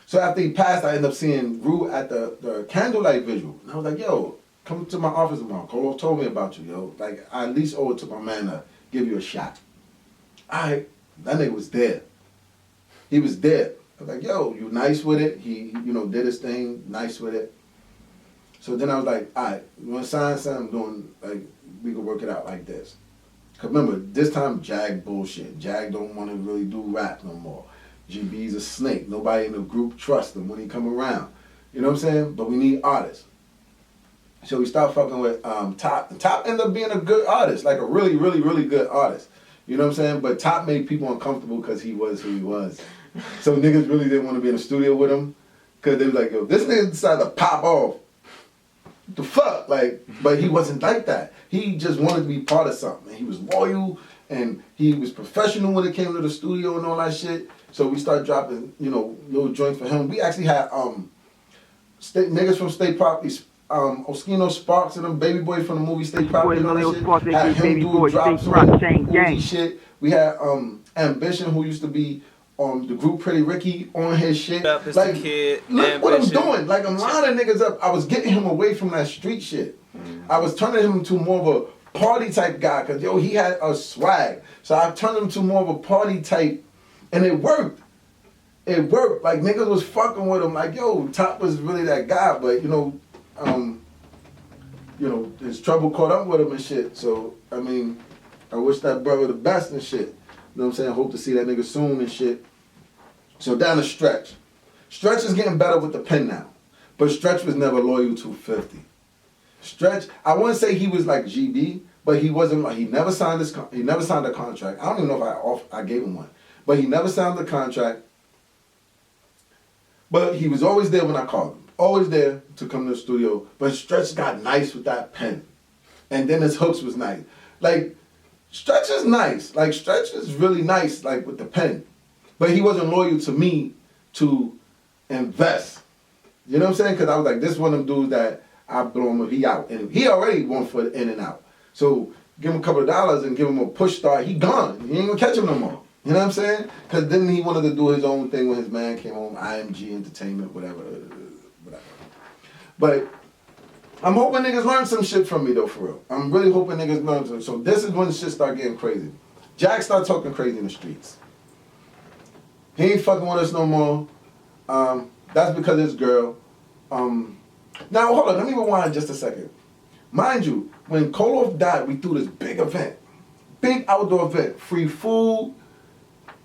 So after he passed, I ended up seeing Rue at the candlelight visual. And I was like, yo, come to my office tomorrow. Koloff told me about you, yo. Like, I at least owe it to my man to give you a shot. All right, that nigga was there. He was there. I was like, yo, you nice with it. He you know, did his thing, nice with it. So then I was like, all right, you want to sign something? I'm doing, like, we can work it out like this. Cause remember, this time Jag bullshit. Jag don't want to really do rap no more. GB's a snake. Nobody in the group trusts him when he come around. You know what I'm saying? But we need artists. So we start fucking with Top. Top ended up being a good artist, like a really, really, really good artist. You know what I'm saying? But Top made people uncomfortable because he was who he was. So niggas really didn't want to be in the studio with him. Cause they was like, yo, this nigga decided to pop off. What the fuck? Like, but he wasn't like that. He just wanted to be part of something. He was loyal and he was professional when it came to the studio and all that shit. So we started dropping, you know, little joints for him. We actually had niggas from State Property, Oskino Sparks and them, Baby Boy from the movie State Property and all that shit. Had him do drops on Uzi shit. We had Ambition, who used to be the group Pretty Ricky, on his shit. Like, Kid, look what I'm doing. Like, a lot of niggas up. I was getting him away from that street shit. I was turning him into more of a party type guy, cause yo, he had a swag. So I turned him to more of a party type, and it worked. It worked. Like, niggas was fucking with him. Like, yo, Top was really that guy, but you know, his trouble caught up with him and shit. So I mean, I wish that brother the best and shit. You know what I'm saying? Hope to see that nigga soon and shit. So down to Stretch. Stretch is getting better with the pen now. But Stretch was never loyal to 50. Stretch, I wouldn't say he was like GB, but he wasn't like, he never signed a contract. I don't even know if I gave him one. But he never signed the contract. But he was always there when I called him. Always there to come to the studio. But Stretch got nice with that pen. And then his hooks was nice. Like, Stretch is nice. Like, Stretch is really nice, like, with the pen. But he wasn't loyal to me to invest. You know what I'm saying? Because I was like, this is one of them dudes that I blow him if he out. And he already won for the in and out. So give him a couple of dollars and give him a push start. He gone. He ain't gonna catch him no more. You know what I'm saying? Because then he wanted to do his own thing when his man came home, IMG Entertainment, whatever. But I'm hoping niggas learn some shit from me, though, for real. I'm really hoping niggas learn some. So this is when shit start getting crazy. Jack start talking crazy in the streets. He ain't fucking with us no more. That's because his girl. Now, hold on. Let me rewind just a second. Mind you, when Koloff died, we threw this big event. Big outdoor event. Free food.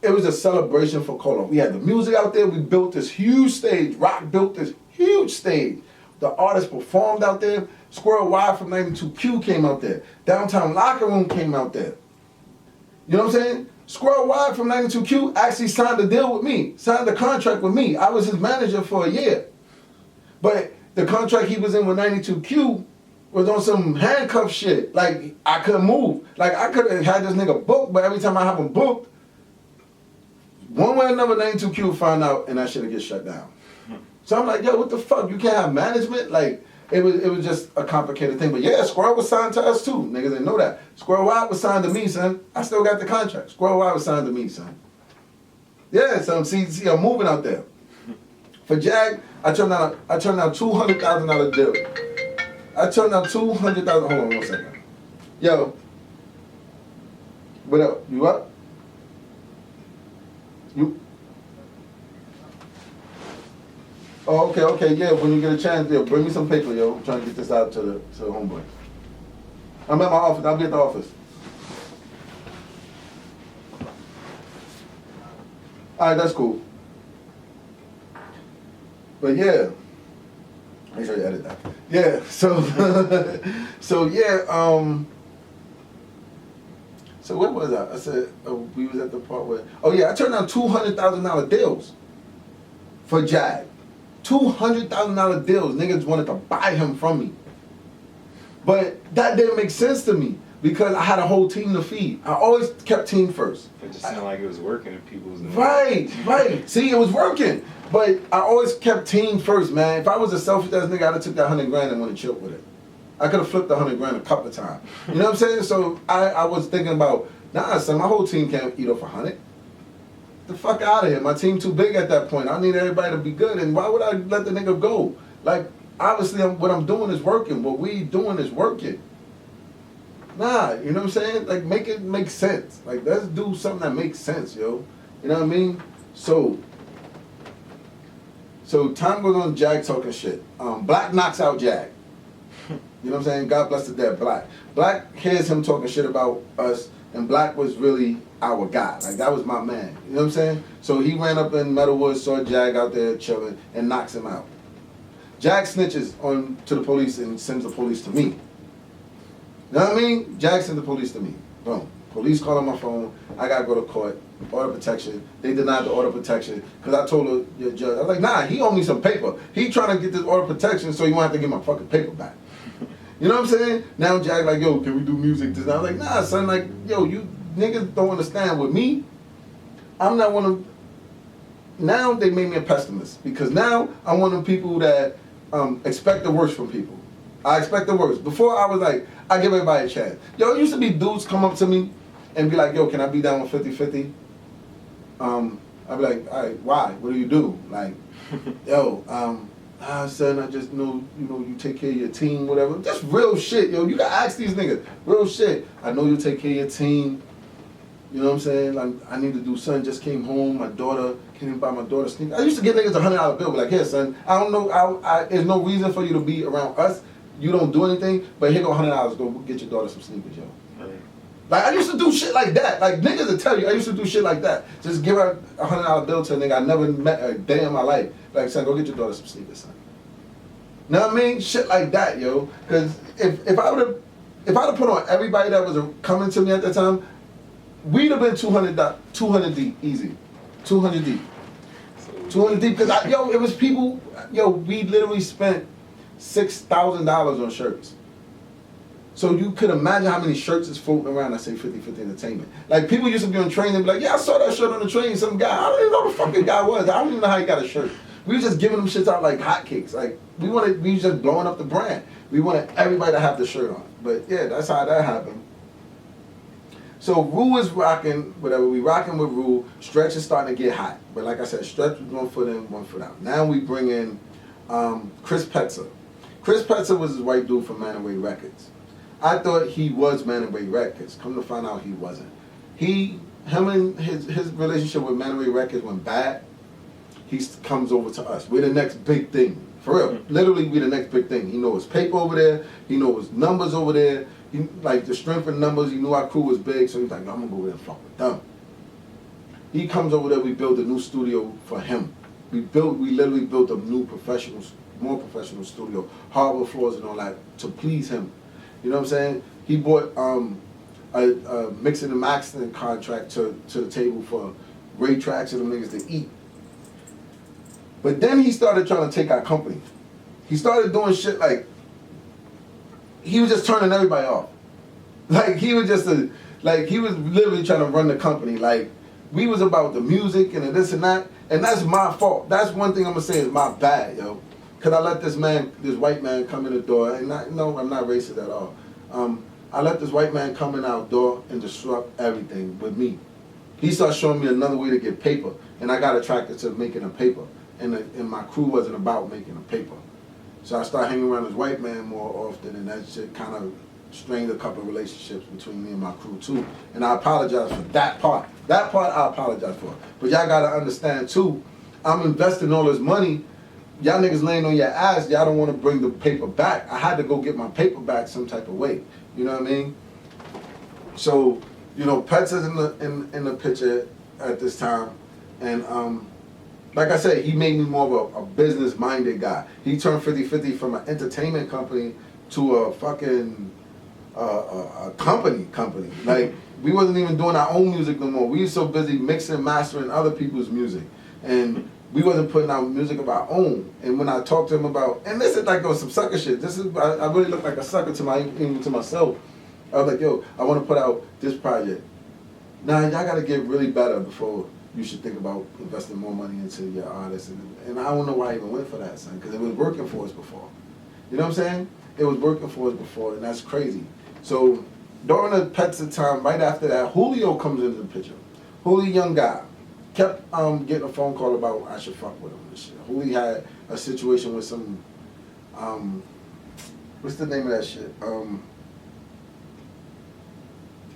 It was a celebration for Koloff. We had the music out there. We built this huge stage. Rock built this huge stage. The artists performed out there. Squirrel Wild from 92Q came out there. Downtown Locker Room came out there. You know what I'm saying? Squirrel Wild from 92Q actually signed a deal with me, signed a contract with me. I was his manager for a year. But the contract he was in with 92Q was on some handcuff shit. Like, I couldn't move. Like, I could have had this nigga booked, but every time I have him booked, one way or another, 92Q found out and that shit would get shut down. So I'm like, yo, what the fuck? You can't have management? Like, it was just a complicated thing. But yeah, Squirrel was signed to us too. Niggas didn't know that. Squirrel Wild was signed to me, son. I still got the contract. Squirrel Wild was signed to me, son. Yeah, son. See, I'm moving out there. For Jag, I turned out $200,000 deal. I turned out $200,000. Hold on 1 second. Yo, what up? You up? You? Oh, okay, yeah. When you get a chance, yo, bring me some paper, yo. I'm trying to get this out to the homeboy. I'm at my office. I'll be at the office. All right, that's cool. But yeah, make sure you edit that. Yeah. So, so yeah. So what was that? I said we was at the part where. Oh yeah, I turned down $200,000 deals for Jag. $200,000 deals. Niggas wanted to buy him from me. But that didn't make sense to me because I had a whole team to feed. I always kept team first. It just sounded like it was working if people was doing Right. See, it was working. But I always kept team first, man. If I was a selfish ass nigga, I'd have took that $100,000 and went and chilled with it. I could have flipped 100 grand a couple of times. You know what I'm saying? So I was thinking about, nah, son, my whole team can't eat off 100. The fuck out of here. My team too big at that point. I need everybody to be good, and why would I let the nigga go? Like, obviously, what I'm doing is working. What we doing is working. Nah, you know what I'm saying? Like, make it make sense. Like, let's do something that makes sense, yo. You know what I mean? So time goes on, Jag talking shit. Black knocks out Jag. You know what I'm saying? God bless the dead, Black. Black hears him talking shit about us, and Black was really our guy. Like, that was my man. You know what I'm saying? So he ran up in Metalwood, saw Jag out there chilling, and knocks him out. Jag snitches on to the police and sends the police to me. You know what I mean? Jag sent the police to me. Boom. Police call on my phone. I gotta go to court. Order protection. They denied the order protection because I told her, your judge, I was like, nah, he owe me some paper. He trying to get this order protection so he won't have to get my fucking paper back. You know what I'm saying? Now Jag like, yo, can we do music? This? I was like, nah, son, like, yo, you niggas don't understand. With me, I'm not one of. Now they made me a pessimist because now I'm one of the people that expect the worst from people. I expect the worst. Before I was like, I give everybody a chance. Yo, it used to be dudes come up to me and be like, yo, can I be down with 50-50? I'd be like, all right, why? What do you do? Like, yo, son, I just know, you take care of your team, whatever. Just real shit, yo. You gotta ask these niggas. Real shit. I know you take care of your team. You know what I'm saying? Like, I need to do something. Just came home. My daughter, can't even buy my daughter sneakers. I used to get niggas $100 bill. Be like, here, son, I don't know. There's no reason for you to be around us. You don't do anything, but here go $100. Go get your daughter some sneakers, yo. Right. Like, I used to do shit like that. Like, niggas will tell you, I used to do shit like that. Just give her a $100 bill to a nigga I never met a day in my life. Like, son, go get your daughter some sneakers, son. Know what I mean? Shit like that, yo. Because if I would have put on everybody that was coming to me at that time, we'd have been 200 deep, easy. 200 deep. 200 deep, because, it was people, we literally spent $6,000 on shirts. So you could imagine how many shirts is floating around that say 50-50 Entertainment. Like, people used to be on train and be like, yeah, I saw that shirt on the train. Some guy, I don't even know who the fucking guy was. I don't even know how he got a shirt. We were just giving them shits out like hotcakes. Like, we was just blowing up the brand. We wanted everybody to have the shirt on. But yeah, that's how that happened. So Rue is rocking, whatever, we rocking with Rue. Stretch is starting to get hot. But like I said, Stretch was 1 foot in, 1 foot out. Now we bring in Chris Petzer. Chris Petzer was this white dude from Man Away Records. I thought he was Man Away Records. Come to find out he wasn't. Him and his relationship with Man Away Records went bad. He comes over to us. We're the next big thing. For real. Literally, we're the next big thing. He knows his paper over there. He knows his numbers over there. He, like, the strength in numbers. He knew our crew was big, so he's like, I'm going to go over there and fuck with them. He comes over there. We built a new studio for him. We literally built a new more professional studio, hardwood floors and all that, to please him. You know what I'm saying? He bought a mixing and mastering contract to the table for Ray Tracks and them niggas to eat. But then he started trying to take our company. He started doing shit like, he was just turning everybody off. Like, he was he was literally trying to run the company. Like, we was about the music and the this and that, and that's my fault. That's one thing I'm gonna say is my bad, yo. Cause I let this white man come in the door, and no, I'm not racist at all. I let this white man come in our door and disrupt everything with me. He started showing me another way to get paper, and I got attracted to making a paper. And my crew wasn't about making a paper. So I started hanging around this white man more often, and that shit kind of strained a couple of relationships between me and my crew too. And I apologize for that part. That part I apologize for. But y'all gotta understand too, I'm investing all this money. Y'all niggas laying on your ass, y'all don't want to bring the paper back. I had to go get my paper back some type of way. You know what I mean? So, Pets is in the picture at this time. And like I said, he made me more of a business-minded guy. He turned 50-50 from an entertainment company to a fucking a company. Like, we wasn't even doing our own music no more. We were so busy mixing and mastering other people's music. And we wasn't putting out music of our own. And when I talked to him about, and this is like some sucker shit. I really look like a sucker even to myself. I was like, yo, I want to put out this project. Nah, y'all got to get really better before you should think about investing more money into your artists. And I don't know why I even went for that, son, because it was working for us before. You know what I'm saying? It was working for us before, and that's crazy. So during the Pets of time, right after that, Julio comes into the picture. Julio, young guy, kept getting a phone call about I should fuck with him and shit. Julio had a situation with some, what's the name of that shit?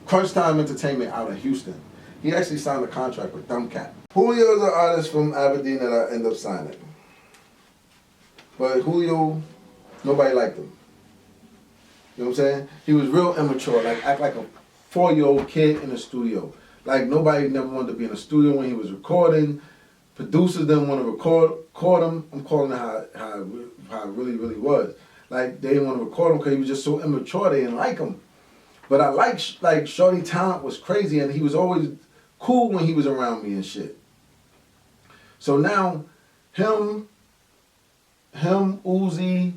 Crunch Time Entertainment out of Houston. He actually signed a contract with Dumbcat. Julio is an artist from Aberdeen that I end up signing. But Julio, nobody liked him. You know what I'm saying? He was real immature, like act like a 4-year-old kid in the studio. Like nobody never wanted to be in the studio when he was recording. Producers didn't want to record him. I'm calling it how it really was. Like they didn't want to record him because he was just so immature. They didn't like him. But I like Shorty talent was crazy, and he was always cool when he was around me and shit. So now, him, Uzi,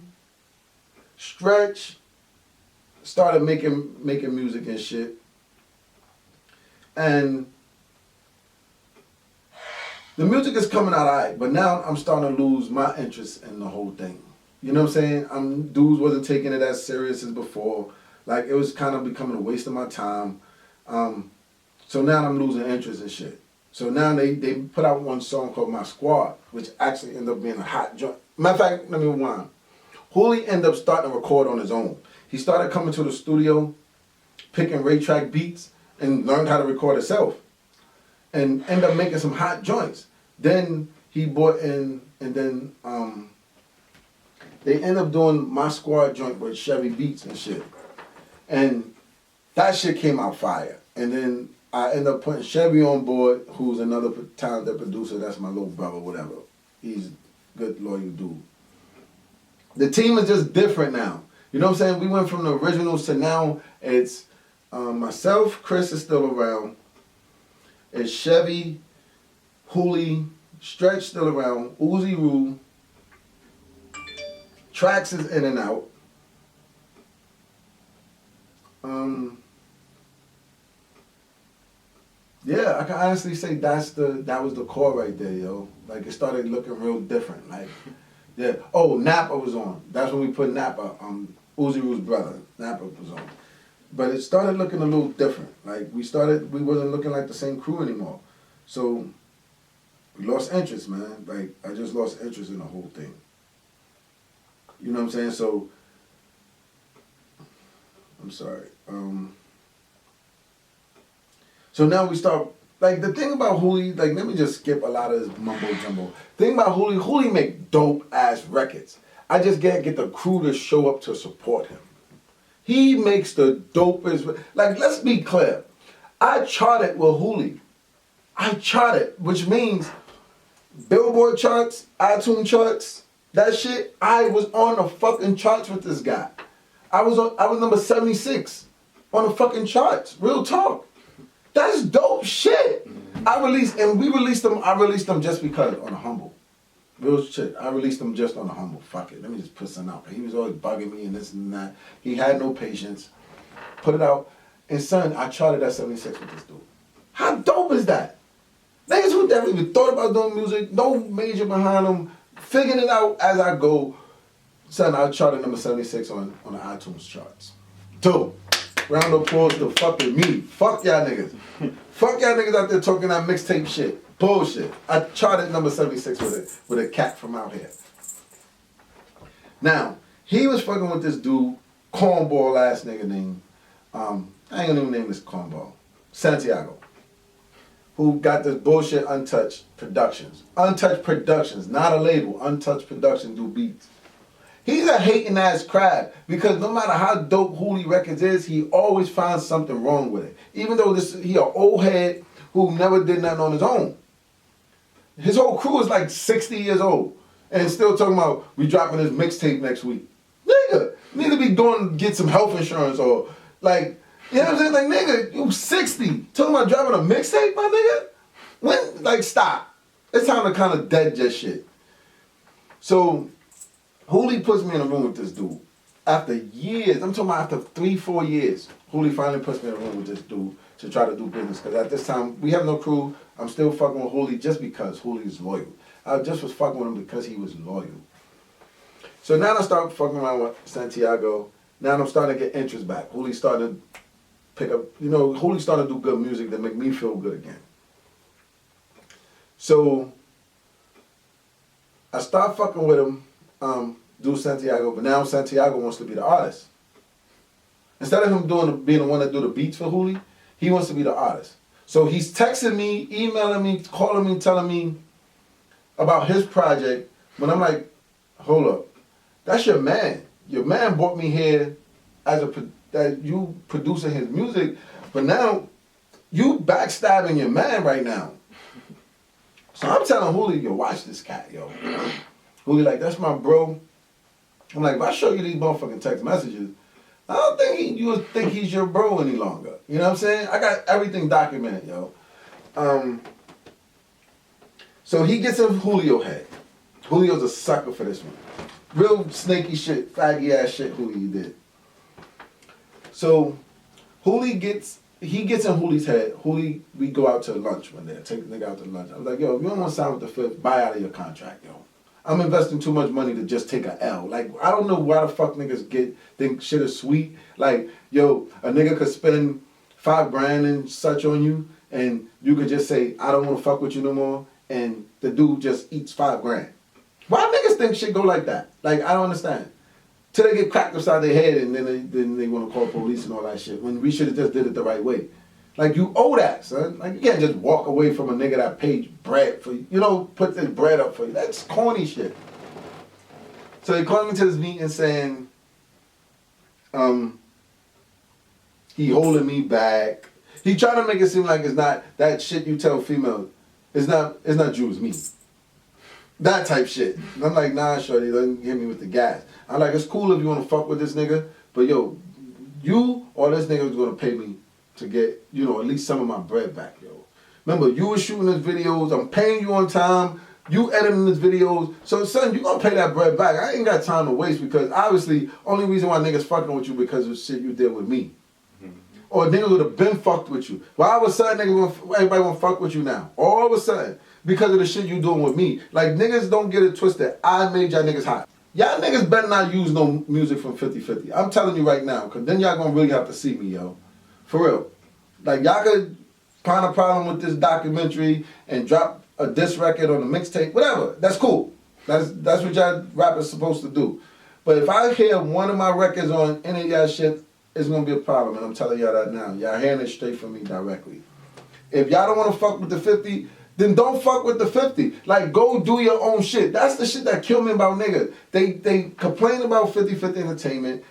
Stretch, started making music and shit. And the music is coming out alright, but now I'm starting to lose my interest in the whole thing. You know what I'm saying? Dudes wasn't taking it as serious as before. Like, it was kind of becoming a waste of my time. So now I'm losing interest in shit. So now they put out one song called My Squad, which actually ended up being a hot joint. Matter of fact, let me rewind. Hooli ended up starting to record on his own. He started coming to the studio, picking Ray Track beats, and learned how to record himself. And ended up making some hot joints. Then he bought in, and then they ended up doing My Squad joint with Chevy Beats and shit. And that shit came out fire. And then I ended up putting Chevy on board, who's another talented producer. That's my little brother, whatever. He's a good, loyal dude. The team is just different now. You know what I'm saying? We went from the originals to now it's myself, Chris is still around. It's Chevy, Hooli, Stretch still around, Uzi Rue, Trax is in and out. Yeah, I can honestly say that was the core right there, yo. Like it started looking real different. Like, yeah. Oh, Napa was on. That's when we put Napa. Uzi Rue's brother, Napa was on. But it started looking a little different. Like we wasn't looking like the same crew anymore. So we lost interest, man. Like I just lost interest in the whole thing. You know what I'm saying? So I'm sorry. So now we start, like the thing about Hooli, like let me just skip a lot of this mumbo jumbo. Thing about Hooli make dope ass records. I just can't get the crew to show up to support him. He makes the dopest, like let's be clear. I charted with Hooli. I charted, which means Billboard charts, iTunes charts, that shit, I was on the fucking charts with this guy. I was number 76 on the fucking charts. Real talk. That's dope shit. I released them just because on a humble. Real shit. I released them just on a humble. Fuck it. Let me just put something out. He was always bugging me and this and that. He had no patience. Put it out. And son, I charted at 76 with this dude. How dope is that? Niggas who never even thought about doing music, no major behind them, figuring it out as I go. Son, I charted number 76 on the iTunes charts. Dope. Round of applause to fucking me. Fuck y'all niggas. Fuck y'all niggas out there talking that mixtape shit. Bullshit. I charted number 76 with a cat from out here. Now, he was fucking with this dude, cornball ass nigga named, I ain't gonna even name this cornball, Santiago, who got this bullshit Untouched Productions. Untouched Productions, not a label. Untouched Productions do beats. He's a hating ass crab because no matter how dope Hooli Records is, he always finds something wrong with it. Even though he an old head who never did nothing on his own. His whole crew is like 60 years old and still talking about we dropping his mixtape next week. Nigga, need to be going to get some health insurance or like, you know what I'm saying? Like nigga, you 60, talking about dropping a mixtape, my nigga? When, like stop. It's time to kind of dead just shit. So, Hooli puts me in a room with this dude. After years, I'm talking about after 3-4 years, Hooli finally puts me in a room with this dude to try to do business. Because at this time, we have no crew. I'm still fucking with Hooli just because Hooli is loyal. I just was fucking with him because he was loyal. So now I start fucking around with Santiago. Now I'm starting to get interest back. Hooli started to pick up, Hooli started to do good music that make me feel good again. So I start fucking with him, do Santiago, but now Santiago wants to be the artist. Instead of him being the one that do the beats for Hooli, he wants to be the artist. So he's texting me, emailing me, calling me, telling me about his project. When I'm like, hold up, that's your man. Your man brought me here as that you producing his music, but now you backstabbing your man right now. So I'm telling Hooli, yo, watch this cat, yo. Hooli like, that's my bro. I'm like, if I show you these motherfucking text messages, I don't think you would think he's your bro any longer. You know what I'm saying? I got everything documented, yo. So he gets in Julio head. Julio's a sucker for this one. Real snaky shit, faggy ass shit Hooli did. So Hooli gets in Hooli's head. Hooli, we go out to lunch one day. I take the nigga out to lunch. I was like, yo, if you don't want to sign with the Fifth, buy out of your contract, yo. I'm investing too much money to just take a L. Like, I don't know why the fuck niggas think shit is sweet. Like, yo, a nigga could spend $5,000 and such on you, and you could just say, I don't want to fuck with you no more, and the dude just eats $5,000. Why niggas think shit go like that? Like, I don't understand. Till they get cracked upside their head, and then they want to call police and all that shit, when we should have just did it the right way. Like, you owe that, son. Like, you can't just walk away from a nigga that paid bread for you. Put this bread up for you. That's corny shit. So he called me to this meeting saying, he holding me back. He trying to make it seem like it's not that shit you tell females. It's not you, it's me. That type shit. And I'm like, nah, shorty, don't hit me with the gas. I'm like, it's cool if you want to fuck with this nigga, but yo, you or this nigga is going to pay me to get, at least some of my bread back, yo. Remember, you were shooting these videos, I'm paying you on time, you editing these videos, so son, you gonna pay that bread back. I ain't got time to waste because obviously, only reason why niggas fucking with you because of shit you did with me. Or niggas would have been fucked with you. Why all of a sudden everybody wanna fuck with you now? All of a sudden, because of the shit you doing with me. Like, niggas don't get it twisted. I made y'all niggas hot. Y'all niggas better not use no music from 50/50. I'm telling you right now, because then y'all gonna really have to see me, yo. For real. Like, y'all could find a problem with this documentary and drop a diss record on a mixtape, whatever. That's cool. That's what y'all rappers supposed to do. But if I hear one of my records on any of y'all shit, it's gonna be a problem, and I'm telling y'all that now. Y'all hearing it straight from me directly. If y'all don't wanna fuck with the 50, then don't fuck with the 50. Like, go do your own shit. That's the shit that kill me about niggas. They complain about 50/50 Entertainment.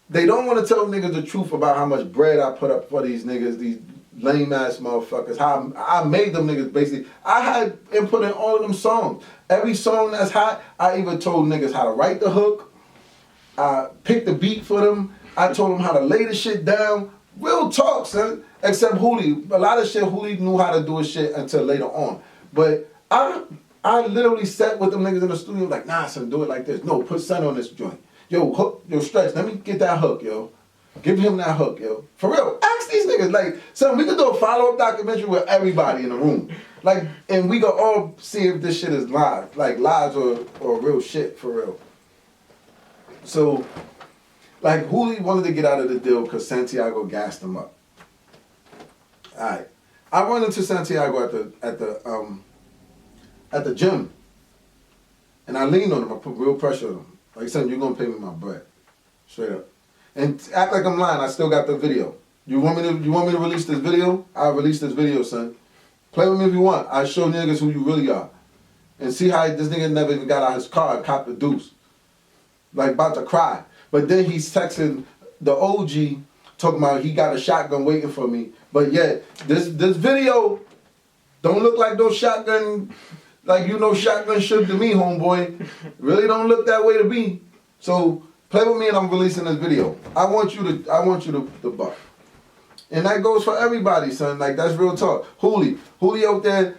They don't want to tell niggas the truth about how much bread I put up for these niggas, these lame ass motherfuckers. How I made them niggas basically. I had input in all of them songs. Every song that's hot, I even told niggas how to write the hook. I picked the beat for them. I told them how to lay the shit down. Real talk, son. Except Hooli. A lot of shit Hooli knew how to do his shit until later on. But I literally sat with them niggas in the studio like, nah, son, do it like this. No, put Son on this joint. Yo, hook, yo, Stretch, let me get that hook, yo. Give him that hook, yo. For real, ask these niggas. Like, son, we could do a follow-up documentary with everybody in the room. Like, and we could all see if this shit is live. Like, lies or real shit, for real. So, like, Hooli wanted to get out of the deal because Santiago gassed him up. Alright. I run into Santiago at the gym. And I leaned on him. I put real pressure on him. Like, son, you're going to pay me my bread. Straight up. And act like I'm lying. I still got the video. You want me to release this video? I'll release this video, son. Play with me if you want. I'll show niggas who you really are. And see how this nigga never even got out his car and copped the deuce. Like, about to cry. But then he's texting the OG, talking about he got a shotgun waiting for me. But yet, this video don't look like no shotgun, like shotgun should to me, homeboy. Really don't look that way to me. So play with me and I'm releasing this video. I want you to buck. And that goes for everybody, son. Like, that's real talk. Hooli out there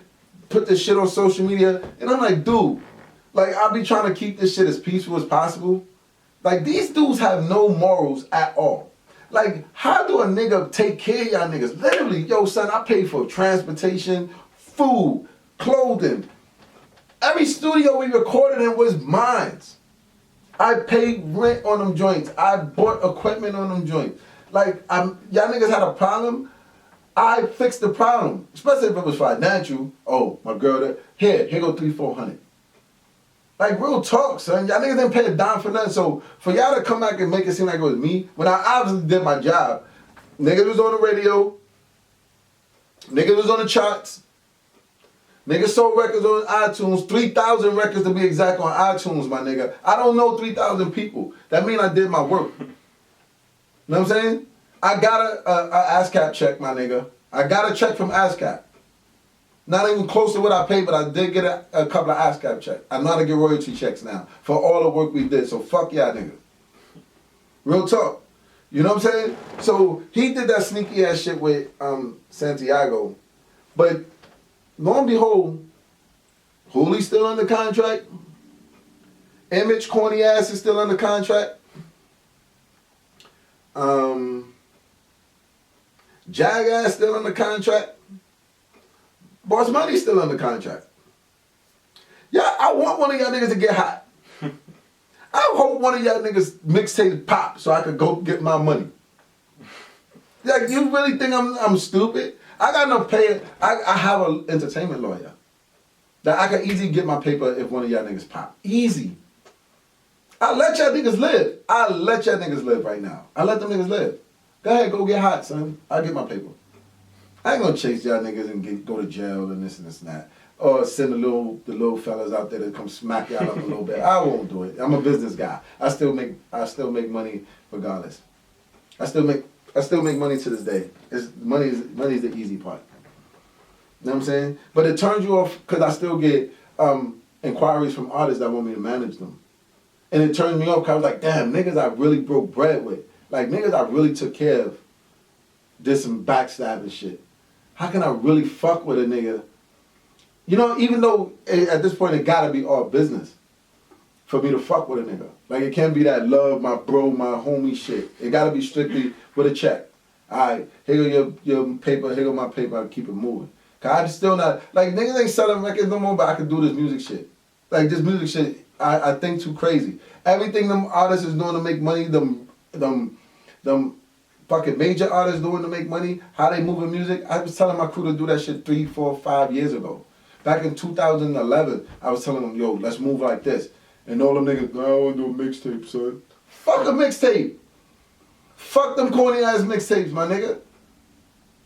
put this shit on social media, and I'm like, dude, like, I be trying to keep this shit as peaceful as possible. Like, these dudes have no morals at all. Like, how do a nigga take care of y'all niggas? Literally, yo, son, I paid for transportation, food, clothing. Every studio we recorded in was mine. I paid rent on them joints. I bought equipment on them joints. Like, y'all niggas had a problem. I fixed the problem, especially if it was financial. Oh, my girl, here go 300-400. Like, real talk, son. Y'all niggas didn't pay a dime for nothing. So for y'all to come back and make it seem like it was me, when I obviously did my job, niggas was on the radio, niggas was on the charts, niggas sold records on iTunes, 3,000 records to be exact on iTunes, my nigga. I don't know 3,000 people. That mean I did my work. You know what I'm saying? I got a ASCAP check, my nigga. I got a check from ASCAP. Not even close to what I paid, but I did get a couple of ASCAP checks. I know how to get royalty checks now for all the work we did. So fuck y'all niggas. Real talk. You know what I'm saying? So he did that sneaky ass shit with Santiago. But lo and behold, Hoolie's still under contract. Image corny ass is still under contract. Jag ass still under contract. Boss Money's still under contract. Yeah, I want one of y'all niggas to get hot. I hope one of y'all niggas mixtape pop so I could go get my money. Like, you really think I'm stupid? I got enough pay. I have an entertainment lawyer that I can easily get my paper if one of y'all niggas pop. Easy. I let y'all niggas live. I let y'all niggas live right now. I let them niggas live. Go ahead, go get hot, son. I'll get my paper. I ain't gonna chase y'all niggas and go to jail and this and this and that. Or send the little fellas out there to come smack y'all up a little bit. I won't do it. I'm a business guy. I still make money regardless. I still make money to this day. Money is the easy part. You know what I'm saying? But it turns you off because I still get inquiries from artists that want me to manage them. And it turns me off because I was like, damn, niggas I really broke bread with. Like, niggas I really took care of did some backstabbing shit. How can I really fuck with a nigga? You know, even though at this point it gotta be all business for me to fuck with a nigga. Like, it can't be that love, my bro, my homie shit. It gotta be strictly with a check. Alright, here go your paper, here go my paper, I keep it moving. Cause I'm still not, like, niggas ain't selling records no more, but I can do this music shit. Like, this music shit, I think too crazy. Everything them artists is doing to make money, them fucking major artists doing to make money, how they moving music. I was telling my crew to do that shit 3, 4, 5 years ago. Back in 2011, I was telling them, yo, let's move like this. And all them niggas, no, I want to do a mixtape, son. Fuck a mixtape. Fuck them corny ass mixtapes, my nigga.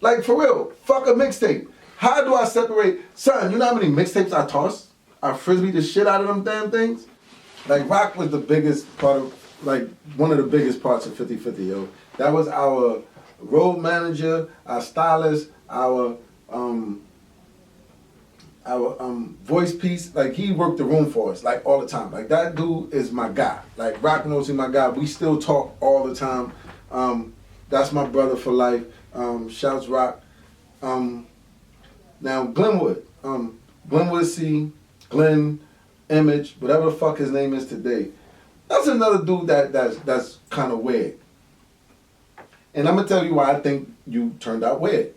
Like, for real, fuck a mixtape. How do I separate? Son, you know how many mixtapes I tossed? I frisbee the shit out of them damn things? Like, Rock was the biggest part of, like, one of the biggest parts of 50/50, yo. That was our road manager, our stylist, our voice piece. Like, he worked the room for us, like, all the time. Like, that dude is my guy. Like, Rock knows he's my guy. We still talk all the time. That's my brother for life. Shouts Rock. Now, Glenwood. Glenwood C, Glenn, Image, whatever the fuck his name is today. That's another dude that's kind of weird. And I'm going to tell you why I think you turned out weird.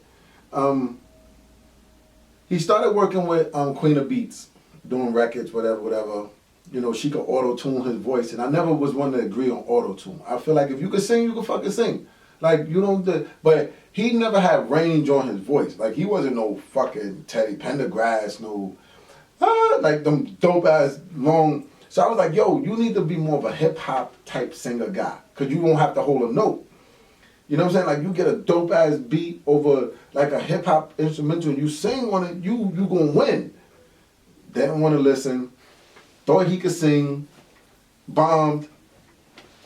He started working with Queen of Beats, doing records, whatever. You know, she could auto-tune his voice. And I never was one to agree on auto-tune. I feel like if you could sing, you could fucking sing. Like, you don't, but he never had range on his voice. Like, he wasn't no fucking Teddy Pendergrass, no, like them dope-ass long. So I was like, yo, you need to be more of a hip-hop type singer guy. Because you won't have to hold a note. You know what I'm saying? Like, you get a dope-ass beat over, like, a hip-hop instrumental, and you sing on it, you gonna win. They didn't want to listen. Thought he could sing. Bombed.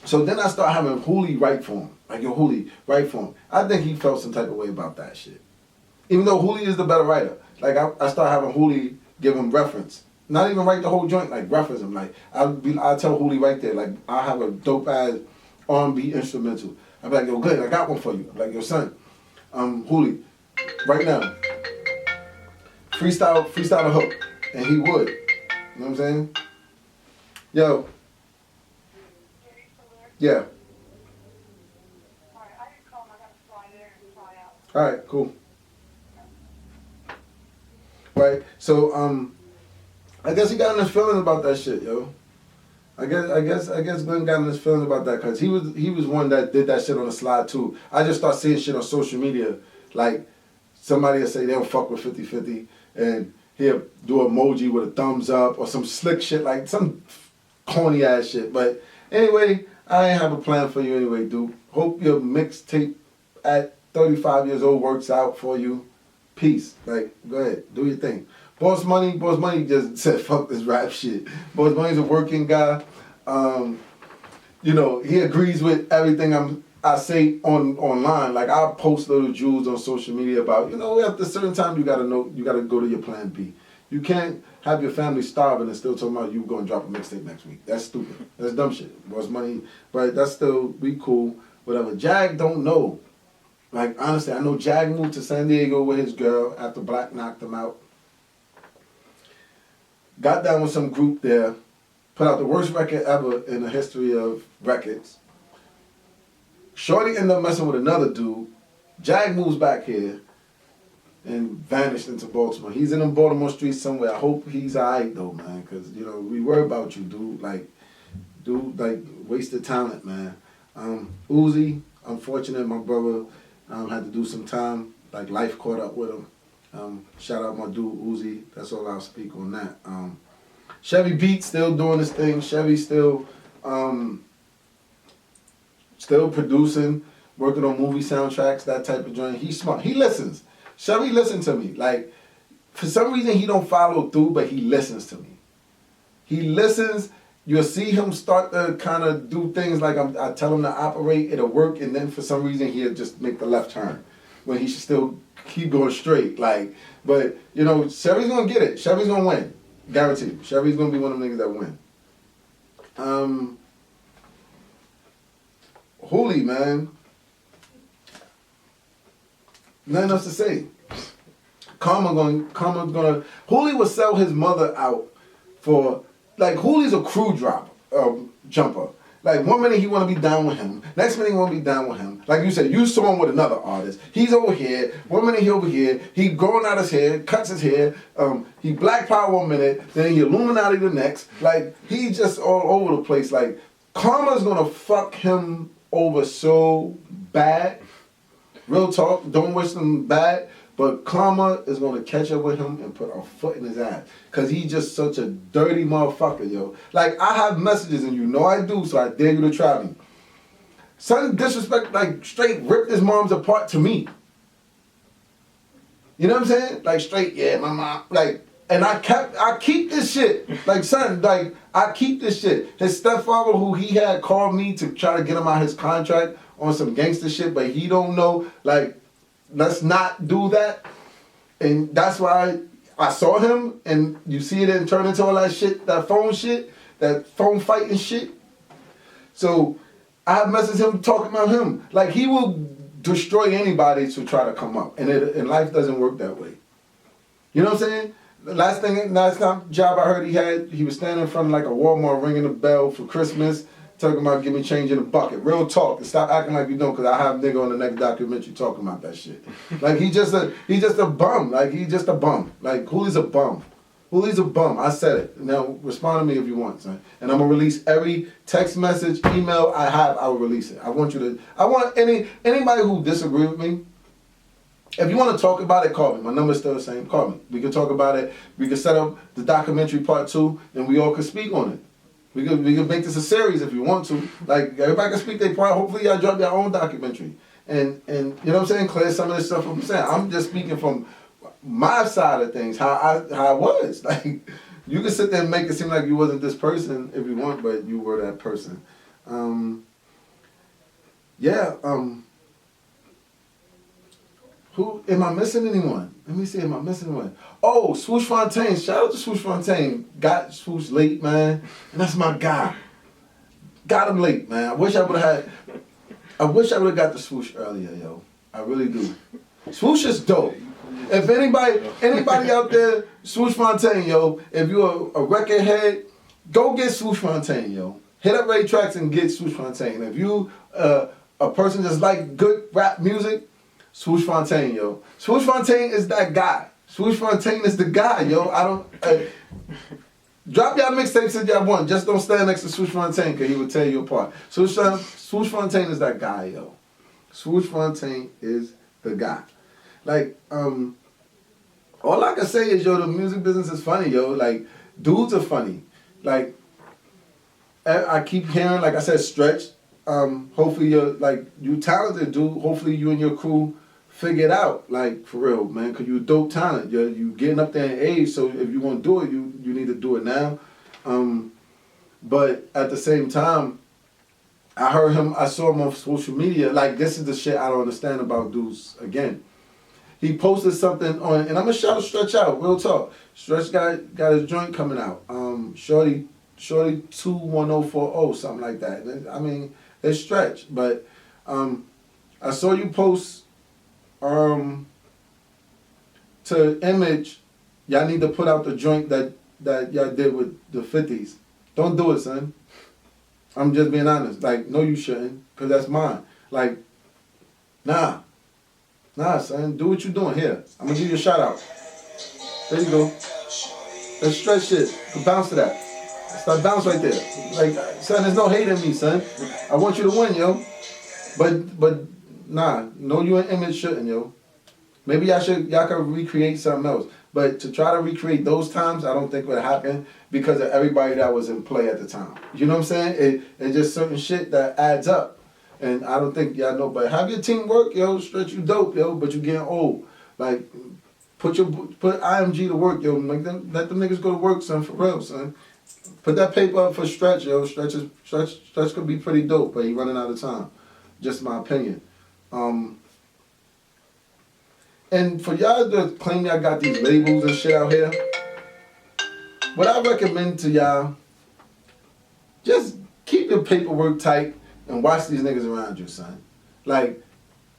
So then I started having Hooli write for him. Like, yo, Hooli, write for him. I think he felt some type of way about that shit. Even though Hooli is the better writer. Like, I started having Hooli give him reference. Not even write the whole joint, like, reference him. Like, I'll tell Hooli right there, like, I'll have a dope-ass R&B instrumental. I'll be like, yo, good, I got one for you. I'm like, yo, son, Hooli, right now, freestyle a hook. And he would. You know what I'm saying? Yo. Yeah. All right, cool. Right, so I guess he got in his feelings about that shit, yo. I guess Glenn got in his feelings about that because he was one that did that shit on the slide too. I just start seeing shit on social media, like somebody will say they don't fuck with 50-50 and he'll do emoji with a thumbs up or some slick shit, like some corny ass shit. But anyway, I ain't have a plan for you anyway, dude. Hope your mixtape at 35 years old works out for you. Peace. Like, go ahead, do your thing. Boss Money just said, fuck this rap shit. Boss Money's a working guy. You know, he agrees with everything I say online. Like, I'll post little jewels on social media about, you know, after a certain time you gotta go to your plan B. You can't have your family starving and still talking about you going to drop a mixtape next week. That's stupid. That's dumb shit. Boss Money, but that's still, we cool. Whatever. Jag don't know. Like, honestly, I know Jag moved to San Diego with his girl after Black knocked him out. Got down with some group there. Put out the worst record ever in the history of records. Shorty ended up messing with another dude. Jag moves back here and vanished into Baltimore. He's in the Baltimore streets somewhere. I hope he's alright though, man, because, you know, we worry about you, dude. Like, wasted talent, man. Uzi, unfortunate, my brother had to do some time. Like, life caught up with him. Shout out my dude Uzi. That's all I'll speak on that. Chevy Beat still doing his thing. Chevy still producing, working on movie soundtracks, that type of joint. He's smart. He listens. Chevy listened to me. Like, for some reason he don't follow through, but he listens to me. He listens. You'll see him start to kind of do things like I tell him to operate, it'll work, and then for some reason he'll just make the left turn when he should still keep going straight. Like, but, you know, Chevy's going to get it. Chevy's going to win. Guaranteed. Chevy's going to be one of them niggas that win. Hooli, man. Nothing else to say. Karma gonna. Hooli will sell his mother out for, like, Hooli's a crew jumper. Like, one minute he want to be down with him, next minute he want to be down with him. Like you said, you saw him with another artist. He's over here, one minute he over here, he growing out his hair, cuts his hair, he Black Power one minute, then he Illuminati the next. Like, he just all over the place. Like, Karma's gonna fuck him over so bad. Real talk, don't wish him bad, but Karma is gonna catch up with him and put a foot in his ass. Cause he's just such a dirty motherfucker, yo. Like, I have messages and you know I do, so I dare you to try me. Son disrespect, like, straight ripped his moms apart to me. You know what I'm saying? Like, straight, yeah, my mom, like, and I keep this shit. Like, son, like, I keep this shit. His stepfather, who he had called me to try to get him out his contract on some gangster shit, but he don't know, like, let's not do that. And that's why I saw him, and you see it and turn into all that shit, that phone fighting shit. So I have messaged him talking about him. Like, he will destroy anybody to try to come up. And life doesn't work that way. You know what I'm saying? The last time job I heard he had, he was standing in front of like a Walmart ringing the bell for Christmas, talking about give me change in a bucket. Real talk. And stop acting like you don't, because I have a nigga on the next documentary talking about that shit. Like, he's just a bum. Like, he's just a bum. Like, Hooli's a bum. Hooli's a bum. I said it. Now, respond to me if you want, son. And I'm going to release every text message, email I have, I will release it. I want anybody who disagree with me, if you want to talk about it, call me. My number's still the same. Call me. We can talk about it. We can set up the documentary part 2, and we all can speak on it. We can make this a series if you want to. Like, everybody can speak their part. Hopefully y'all drop your own documentary. And you know what I'm saying? Clear some of this stuff I'm saying. I'm just speaking from my side of things, how I was. Like, you can sit there and make it seem like you wasn't this person if you want, but you were that person. Who am I missing anyone? Let me see, am I missing anyone? Oh, Swoosh Fontaine. Shout out to Swoosh Fontaine. Got Swoosh late, man. And that's my guy. Got him late, man. I wish I would have got the Swoosh earlier, yo. I really do. Swoosh is dope. If anybody out there, Swoosh Fontaine, yo, if you're a record head, go get Swoosh Fontaine, yo. Hit up Ray Tracks and get Swoosh Fontaine. If you a person just like good rap music, Swoosh Fontaine, yo. Swoosh Fontaine is that guy. Swoosh Fontaine is the guy, yo. Drop y'all mixtapes if y'all want. Just don't stand next to Swoosh Fontaine because he will tear you apart. Swoosh Fontaine is that guy, yo. Swoosh Fontaine is the guy. Like, all I can say is, yo, the music business is funny, yo. Like, dudes are funny. Like, I keep hearing, like I said, Stretch. Hopefully you're, like, you talented, dude. Hopefully you and your crew figure it out, like, for real, man, because you a dope talent. You getting up there in age, so if you want to do it, you need to do it now. But at the same time, I saw him on social media. Like, this is the shit I don't understand about dudes. Again, he posted something on, and I'm gonna shout Stretch out, real talk. Stretch got his joint coming out. Shorty 21040, something like that. I mean, it's Stretch, but I saw you post to Image, y'all need to put out the joint that y'all did with the 50s. Don't do it, son. I'm just being honest. Like, no, you shouldn't, because that's mine. Like, nah, son. Do what you doing here. I'm going to give you a shout out. There you go. That's Stretch shit. Bounce to that. Start bounce right there. Like, son, there's no hate in me, son. I want you to win, yo. But nah, no, you and Image shouldn't, yo. Maybe y'all could recreate something else. But to try to recreate those times, I don't think would happen because of everybody that was in play at the time. You know what I'm saying? It's just certain shit that adds up. And I don't think y'all know, but have your team work, yo. Stretch, you dope, yo, but you getting old. Like, put IMG to work, yo. Let them niggas go to work, son, for real, son. Put that paper up for Stretch, yo. Stretch could be pretty dope, but he running out of time. Just my opinion. And for y'all to claim y'all got these labels and shit out here, what I recommend to y'all, just keep your paperwork tight and watch these niggas around you, son. Like,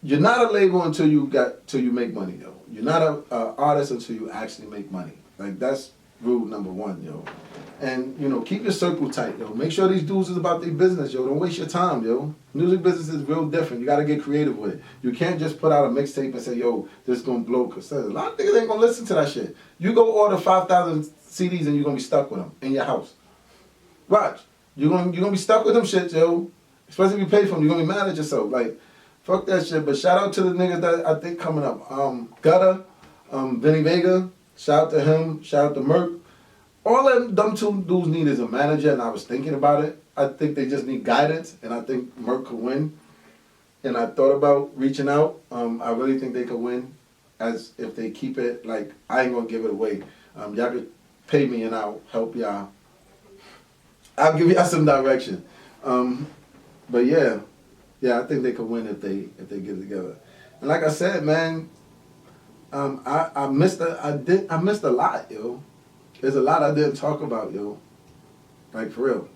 you're not a label until you make money, yo. You're not an artist until you actually make money. Like, that's rule number one, yo. And, you know, keep your circle tight, yo. Make sure these dudes is about their business, yo. Don't waste your time, yo. Music business is real different. You got to get creative with it. You can't just put out a mixtape and say, yo, this is going to blow. Because a lot of niggas ain't going to listen to that shit. You go order 5,000 CDs and you're going to be stuck with them in your house. Watch. You're gonna be stuck with them shit, yo. Especially if you pay for them. You're going to be mad at yourself. Like, fuck that shit. But shout out to the niggas that I think coming up. Gutter, Vinny Vega. Shout out to him. Shout out to Merc. All them two dudes need is a manager, and I was thinking about it. I think they just need guidance, and I think Merc could win. And I thought about reaching out. I really think they could win, as if they keep it. Like, I ain't gonna give it away. Y'all could pay me, and I'll help y'all. I'll give y'all some direction. But yeah, I think they could win if they get it together. And like I said, man, I missed a lot, yo. There's a lot I didn't talk about, yo. Like, for real.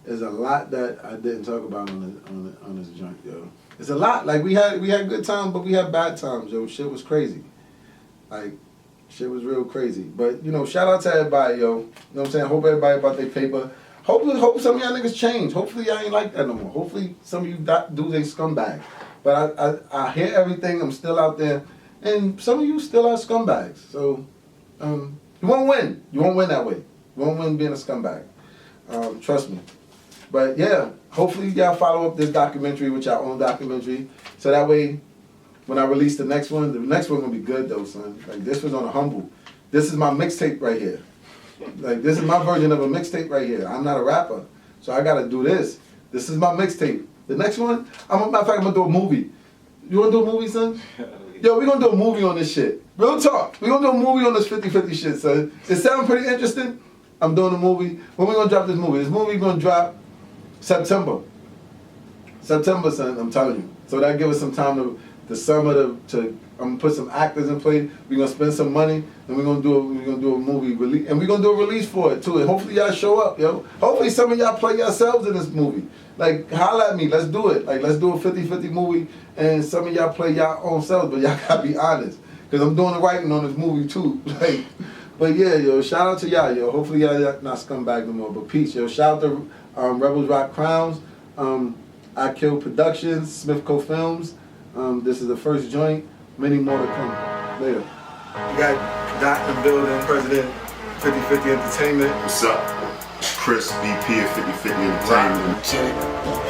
There's a lot that I didn't talk about on this joint, yo. It's a lot. Like, we had good times, but we had bad times, yo. Shit was crazy. Like, shit was real crazy. But, you know, shout out to everybody, yo. You know what I'm saying? Hope everybody about their paper. Hope some of y'all niggas change. Hopefully y'all ain't like that no more. Hopefully some of you dudes ain't scumbags. But I hear everything. I'm still out there. And some of you still are scumbags. So, you won't win. You won't win that way. You won't win being a scumbag. Trust me. But yeah, hopefully y'all follow up this documentary with your own documentary. So that way, when I release the next one gonna be good though, son. Like, this was on a humble. This is my mixtape right here. Like, this is my version of a mixtape right here. I'm not a rapper. So I gotta do this. This is my mixtape. The next one, matter of fact, I'm gonna do a movie. You wanna do a movie, son? Yo, we're gonna do a movie on this shit. Real talk. We're gonna do a movie on this 50-50 shit, son. It sounds pretty interesting. I'm doing a movie. When we gonna drop this movie? This movie gonna drop September. September, son, I'm telling you. So that give us some time the summer to I'm gonna put some actors in play. We're gonna spend some money and we're gonna do a movie release, and we're gonna do a release for it too. And hopefully y'all show up, yo. Hopefully some of y'all play yourselves in this movie. Like, holla at me, let's do it. Like, let's do a 50-50 movie and some of y'all play y'all own selves, but y'all gotta be honest. Cause I'm doing the writing on this movie too. Like, but yeah, yo, shout out to y'all, yo. Hopefully y'all not scumbag no more. But peace, yo. Shout out to Rebels Rock Crowns, I Kill Productions, Smithco Films. This is the first joint. Many more to come. Later. You got Dot in the building, President 50-50 Entertainment. What's up? Chris BP of 50/50 Entertainment. Chillin',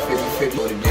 50/50 what it do.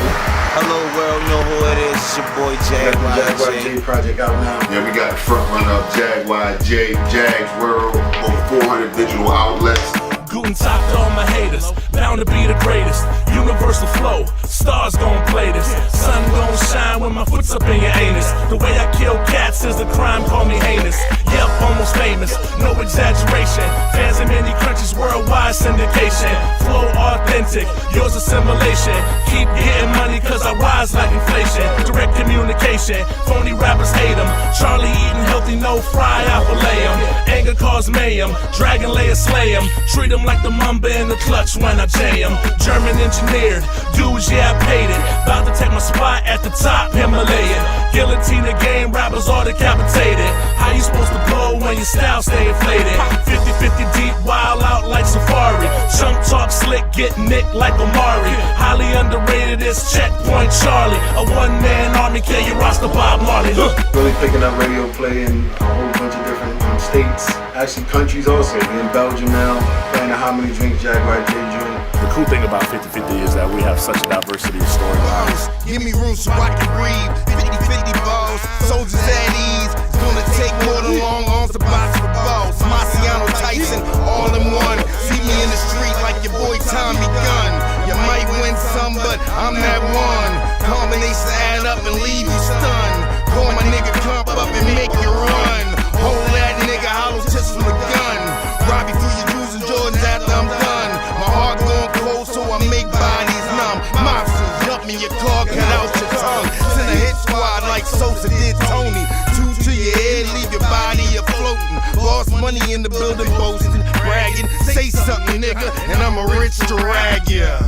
Hello world, know who it is. It's your boy Jaguar Jaguar J. J project out now. Yeah, we got the front runner of Jaguar J, Jags World, over 400 digital outlets. Guten Tag to all my haters, bound to be the greatest. Universal flow, stars gon' play this. Sun gon' shine when my foot's up in your anus. The way I kill cats is a crime, call me heinous. Yep, almost famous, no exaggeration. Fans in many countries, worldwide syndication. Flow authentic, yours assimilation. Keep getting money cause I rise like inflation. Direct communication, phony rappers hate them. Charlie eating healthy, no fry, I fillet 'em. Anger cause mayhem, dragon layer slay 'em. Treat 'em like the mamba in the clutch when I jam. German engineered, dudes, yeah, I paid it. About to take my spot at the top, Himalayan. Guillotine the game, rappers all decapitated. How you supposed to blow when your style stay inflated? 50/50 deep, wild out like Safari. Chump talk slick, get nicked like Amari. Highly underrated is Checkpoint Charlie. A one-man army, kill your roster Bob Marley. Really picking up radio play in a whole bunch of different states, actually countries also. We in Belgium now, playing the How Many Drinks Jaguar J joint. The cool thing about 50/50 is that we have such a diversity of storylines. Give me room so I can breathe. 50/50 balls, soldiers at ease. It's gonna take more than long arms to box for balls. Marciano Tyson, all in one. See me in the street like your boy Tommy Gunn. You might win some, but I'm that one. Combination add up and leave you stunned. Call my nigga clump up and make you run. Hold that nigga hollow tips from the gun. Rob you through your jewels and Jordans after I'm done. My heart going cold, so I make bodies numb. Mobsters jump in your car, cut out your tongue. Send a hit squad like Sosa did Tony. Two to your head, leave your body afloating. Boss money in the building, boasting, bragging. Say something, nigga, and I'm a rich to rag ya.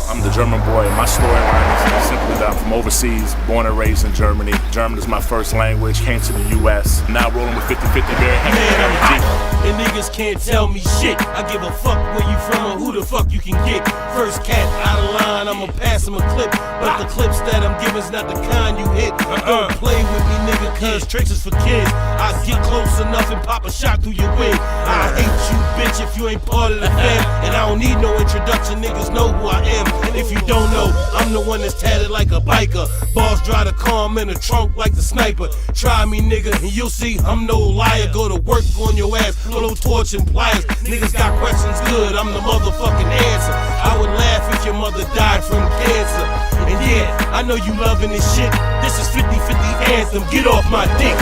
I'm the German boy, and my storyline is simply that I'm from overseas, born and raised in Germany. German is my first language, came to the US. Now rolling with 50/50, very happy, very deep. And niggas can't tell me shit. I give a fuck where you from or who the fuck you can get. First cat out of line, I'ma pass him a clip. But the clips that I'm giving's not the kind you hit. Don't play with me, nigga, cause tricks is for kids. I get close enough and pop a shot through your wig. I hate you, bitch, if you ain't part of the fam. And I don't need no introduction, niggas know who I am. And if you don't know, I'm the one that's tatted like a biker. Balls dry to calm in the trunk like the sniper. Try me, nigga, and you'll see I'm no liar. Go to work on your ass, blow torch and pliers. Niggas got questions good, I'm the motherfucking answer. I would laugh if your mother died from cancer. And yeah, I know you loving this shit. This is 50/50 anthem, get off my dick.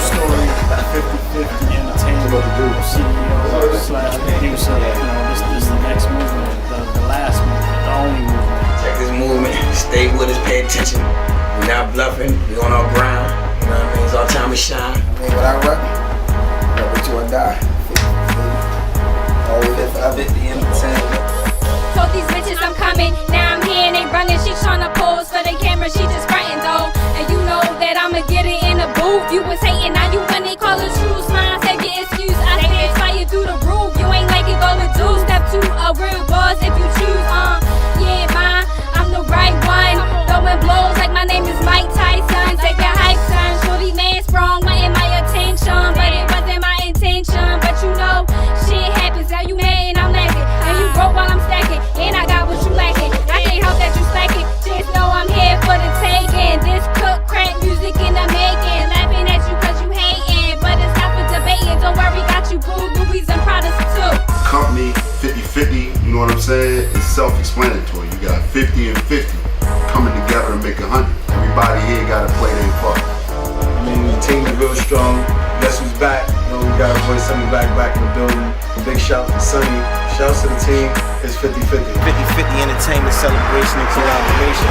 Story 50/50 Entertainment CEO/producer. This is the next movement, the last movement, the only movement. Check this movement, stay with us, pay attention. We're not bluffing, we on our ground. You know what I mean? It's our time to shine. I mean, what I rep, rep till I die. 50/50. Always live forever. 50 Entertainment. Told these bitches I'm coming, now I'm here and they running. She tryna pose for the camera, she just frontin' though. And you know that I'ma get it in the booth. You was hating, now you when they call us true. Smile, take your excuse. I stand fire through the roof. You ain't like it, go with do. Step 2, a real boss if you choose. Yeah, mine, I'm the right one. Throwing blows like my name is Mike Tyson. Take your hype, son. Shorty man sprung, wanting my attention, but it wasn't my intention. But you know, shit happens. Now you mad and I'm laughing, and you broke while I'm stacking. And I got what you lacking. I can't help that you slacking. Just know I'm here for the taking. This cook crack music in the making. Laughing at you cause you hating, but it's not for debating. Don't worry, got you boo, Louis and Pradas too. Company 50/50, you know what I'm saying? It's self-explanatory. You got 50 and 50 coming together to make 100. Everybody here gotta play their part. I mean, the team is real strong. Guess who's back? You know, we got our boy Sonny back in the building. A big shout to Sonny. Shouts to the team. It's 50/50. 50/50 Entertainment celebration and collaboration.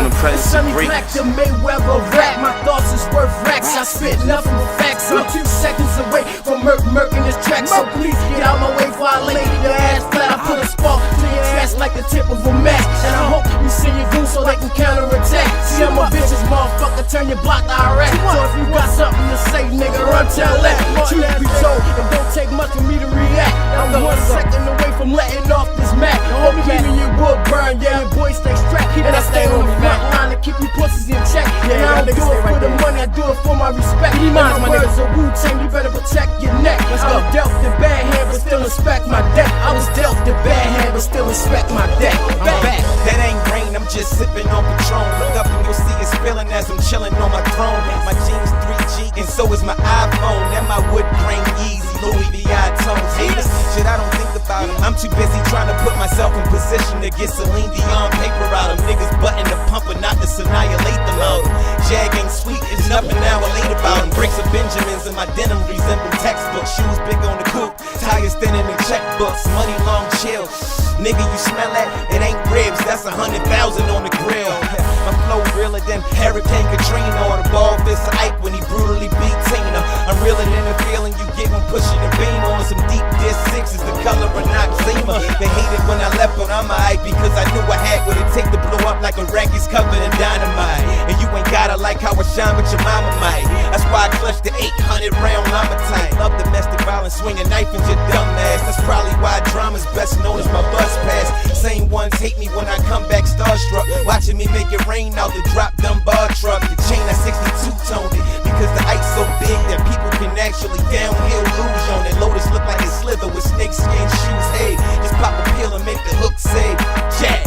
In the presence of Black greatness. to Mayweather rap, my thoughts is worth racks. I spit nothing but facts. I'm 2 seconds away from murking this track. So please get out my way before I lay your ass flat. I put a spark to your ass like the tip of a match. And I hope you see your goons so they can counterattack. See, I'm a bitch's motherfucker, turn your block to Iraq. So if you got something to say, nigga, run tell that. Truth be told, it don't take much for me to react. I'm 1 second away from letting off this mat. Hope you your wood burn, yeah, your boy stay strapped. And I stay on the front line to keep you pussies in check. And I don't do it for the money, I do it for my respect. My words are Wu-Tang, you better protect your neck. I was dealt the bad hand, but still respect my deck. I was dealt the bad hand, but still respect my deck. I'm back. That ain't rain, I'm just sipping on Patron. Look up and you'll see it spilling as I'm chilling on my throne. My jeans 3G and so is my iPhone. And my wood grain Yeezy, Louis V.I. tones. Haters, shit I don't think about it. I'm too busy trying to put myself in position to get Celine Dion paper out. Them niggas button the pumper, not to annihilate them out. Jag ain't sweet, it's nothing now I late about them. Bricks of Benjamins and my denim resemble textbooks. Shoes big on the coupe, tires thin in the checkbooks. Money long chill. Nigga, you smell that? It ain't ribs, that's 100,000 on the grill. My flow realer than Hurricane Katrina or the ball fist of Ike when he brutally beat Tina. I'm realer than the feeling you get when pushing the beam on some deep dish sixes, the color of Noxema. They hated when I left, but I'm alright because I knew I had what it take to blow up like a racket's covered in dynamite. And you ain't gotta like how I shine, but your mama might. That's why I clutched the 800 round llama type. Love domestic violence, swing a knife in your dumb ass. That's probably why drama's best known as my bus pass. Same ones hate me when I come back starstruck, watching me make it rain out the drop dumb bar truck. The chain at 62 toned it because the ice so big that people can actually downhill luge on it. Lotus look like a slither with snakeskin shoes. Hey, just pop a pill and make the hook say Jack.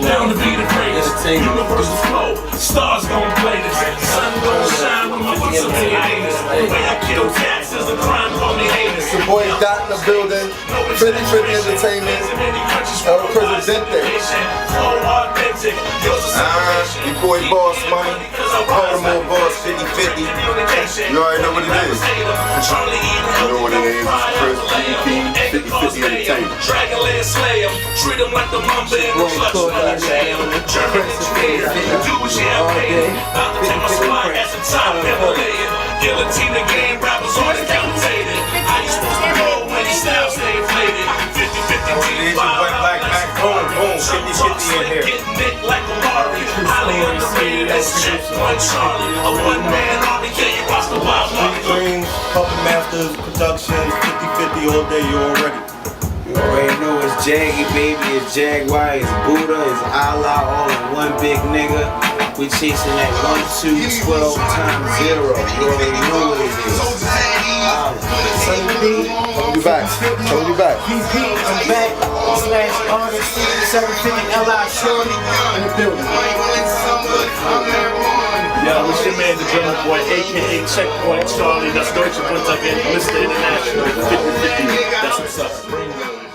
Down to be the greatest, universal flow, stars gon' play this, sun gon' shine when my boots up in the haters. The way I kill cats is a crime, call me haters. It's your boy Dot in the building, 50 Entertainment, El Presidente. Your boy Boss Money, Baltimore Boss 50-50. You already know what it is. You know what it is. Chris BP 50-50 Entertainment. Dragonland slay 'em, treat 'em like the mamba in the clutch when I jam. German engineer, do what champagne. About to take my spot at the top Himalayan. Guillotine game, rappers on the calculated. How you supposed to roll when these styles stay inflated? 50-50 Black boom, boom, 50-50 in here. Getting nicked like a lottery. Highly underrated as Check One Charlie. A one-man army, yeah, you watch the Wild Market. Dreams, Puppet Masters, Productions, 50-50 all day, you already. You already know it's Jaggy, baby, it's Jaguar, it's Buddha, it's Allah, all in one big nigga. We chasing that 1, 2, 12 times 0. You already know what it is. Sunny B, Coming you back. Coming you back. VP, I'm back. Slash artist, 750 L.I. Shorty in the building. Yo, it's your man, the drummer boy, aka Checkpoint Charlie. That's Deutsche Bunter again, Mr. International, 50-50. That's what's up.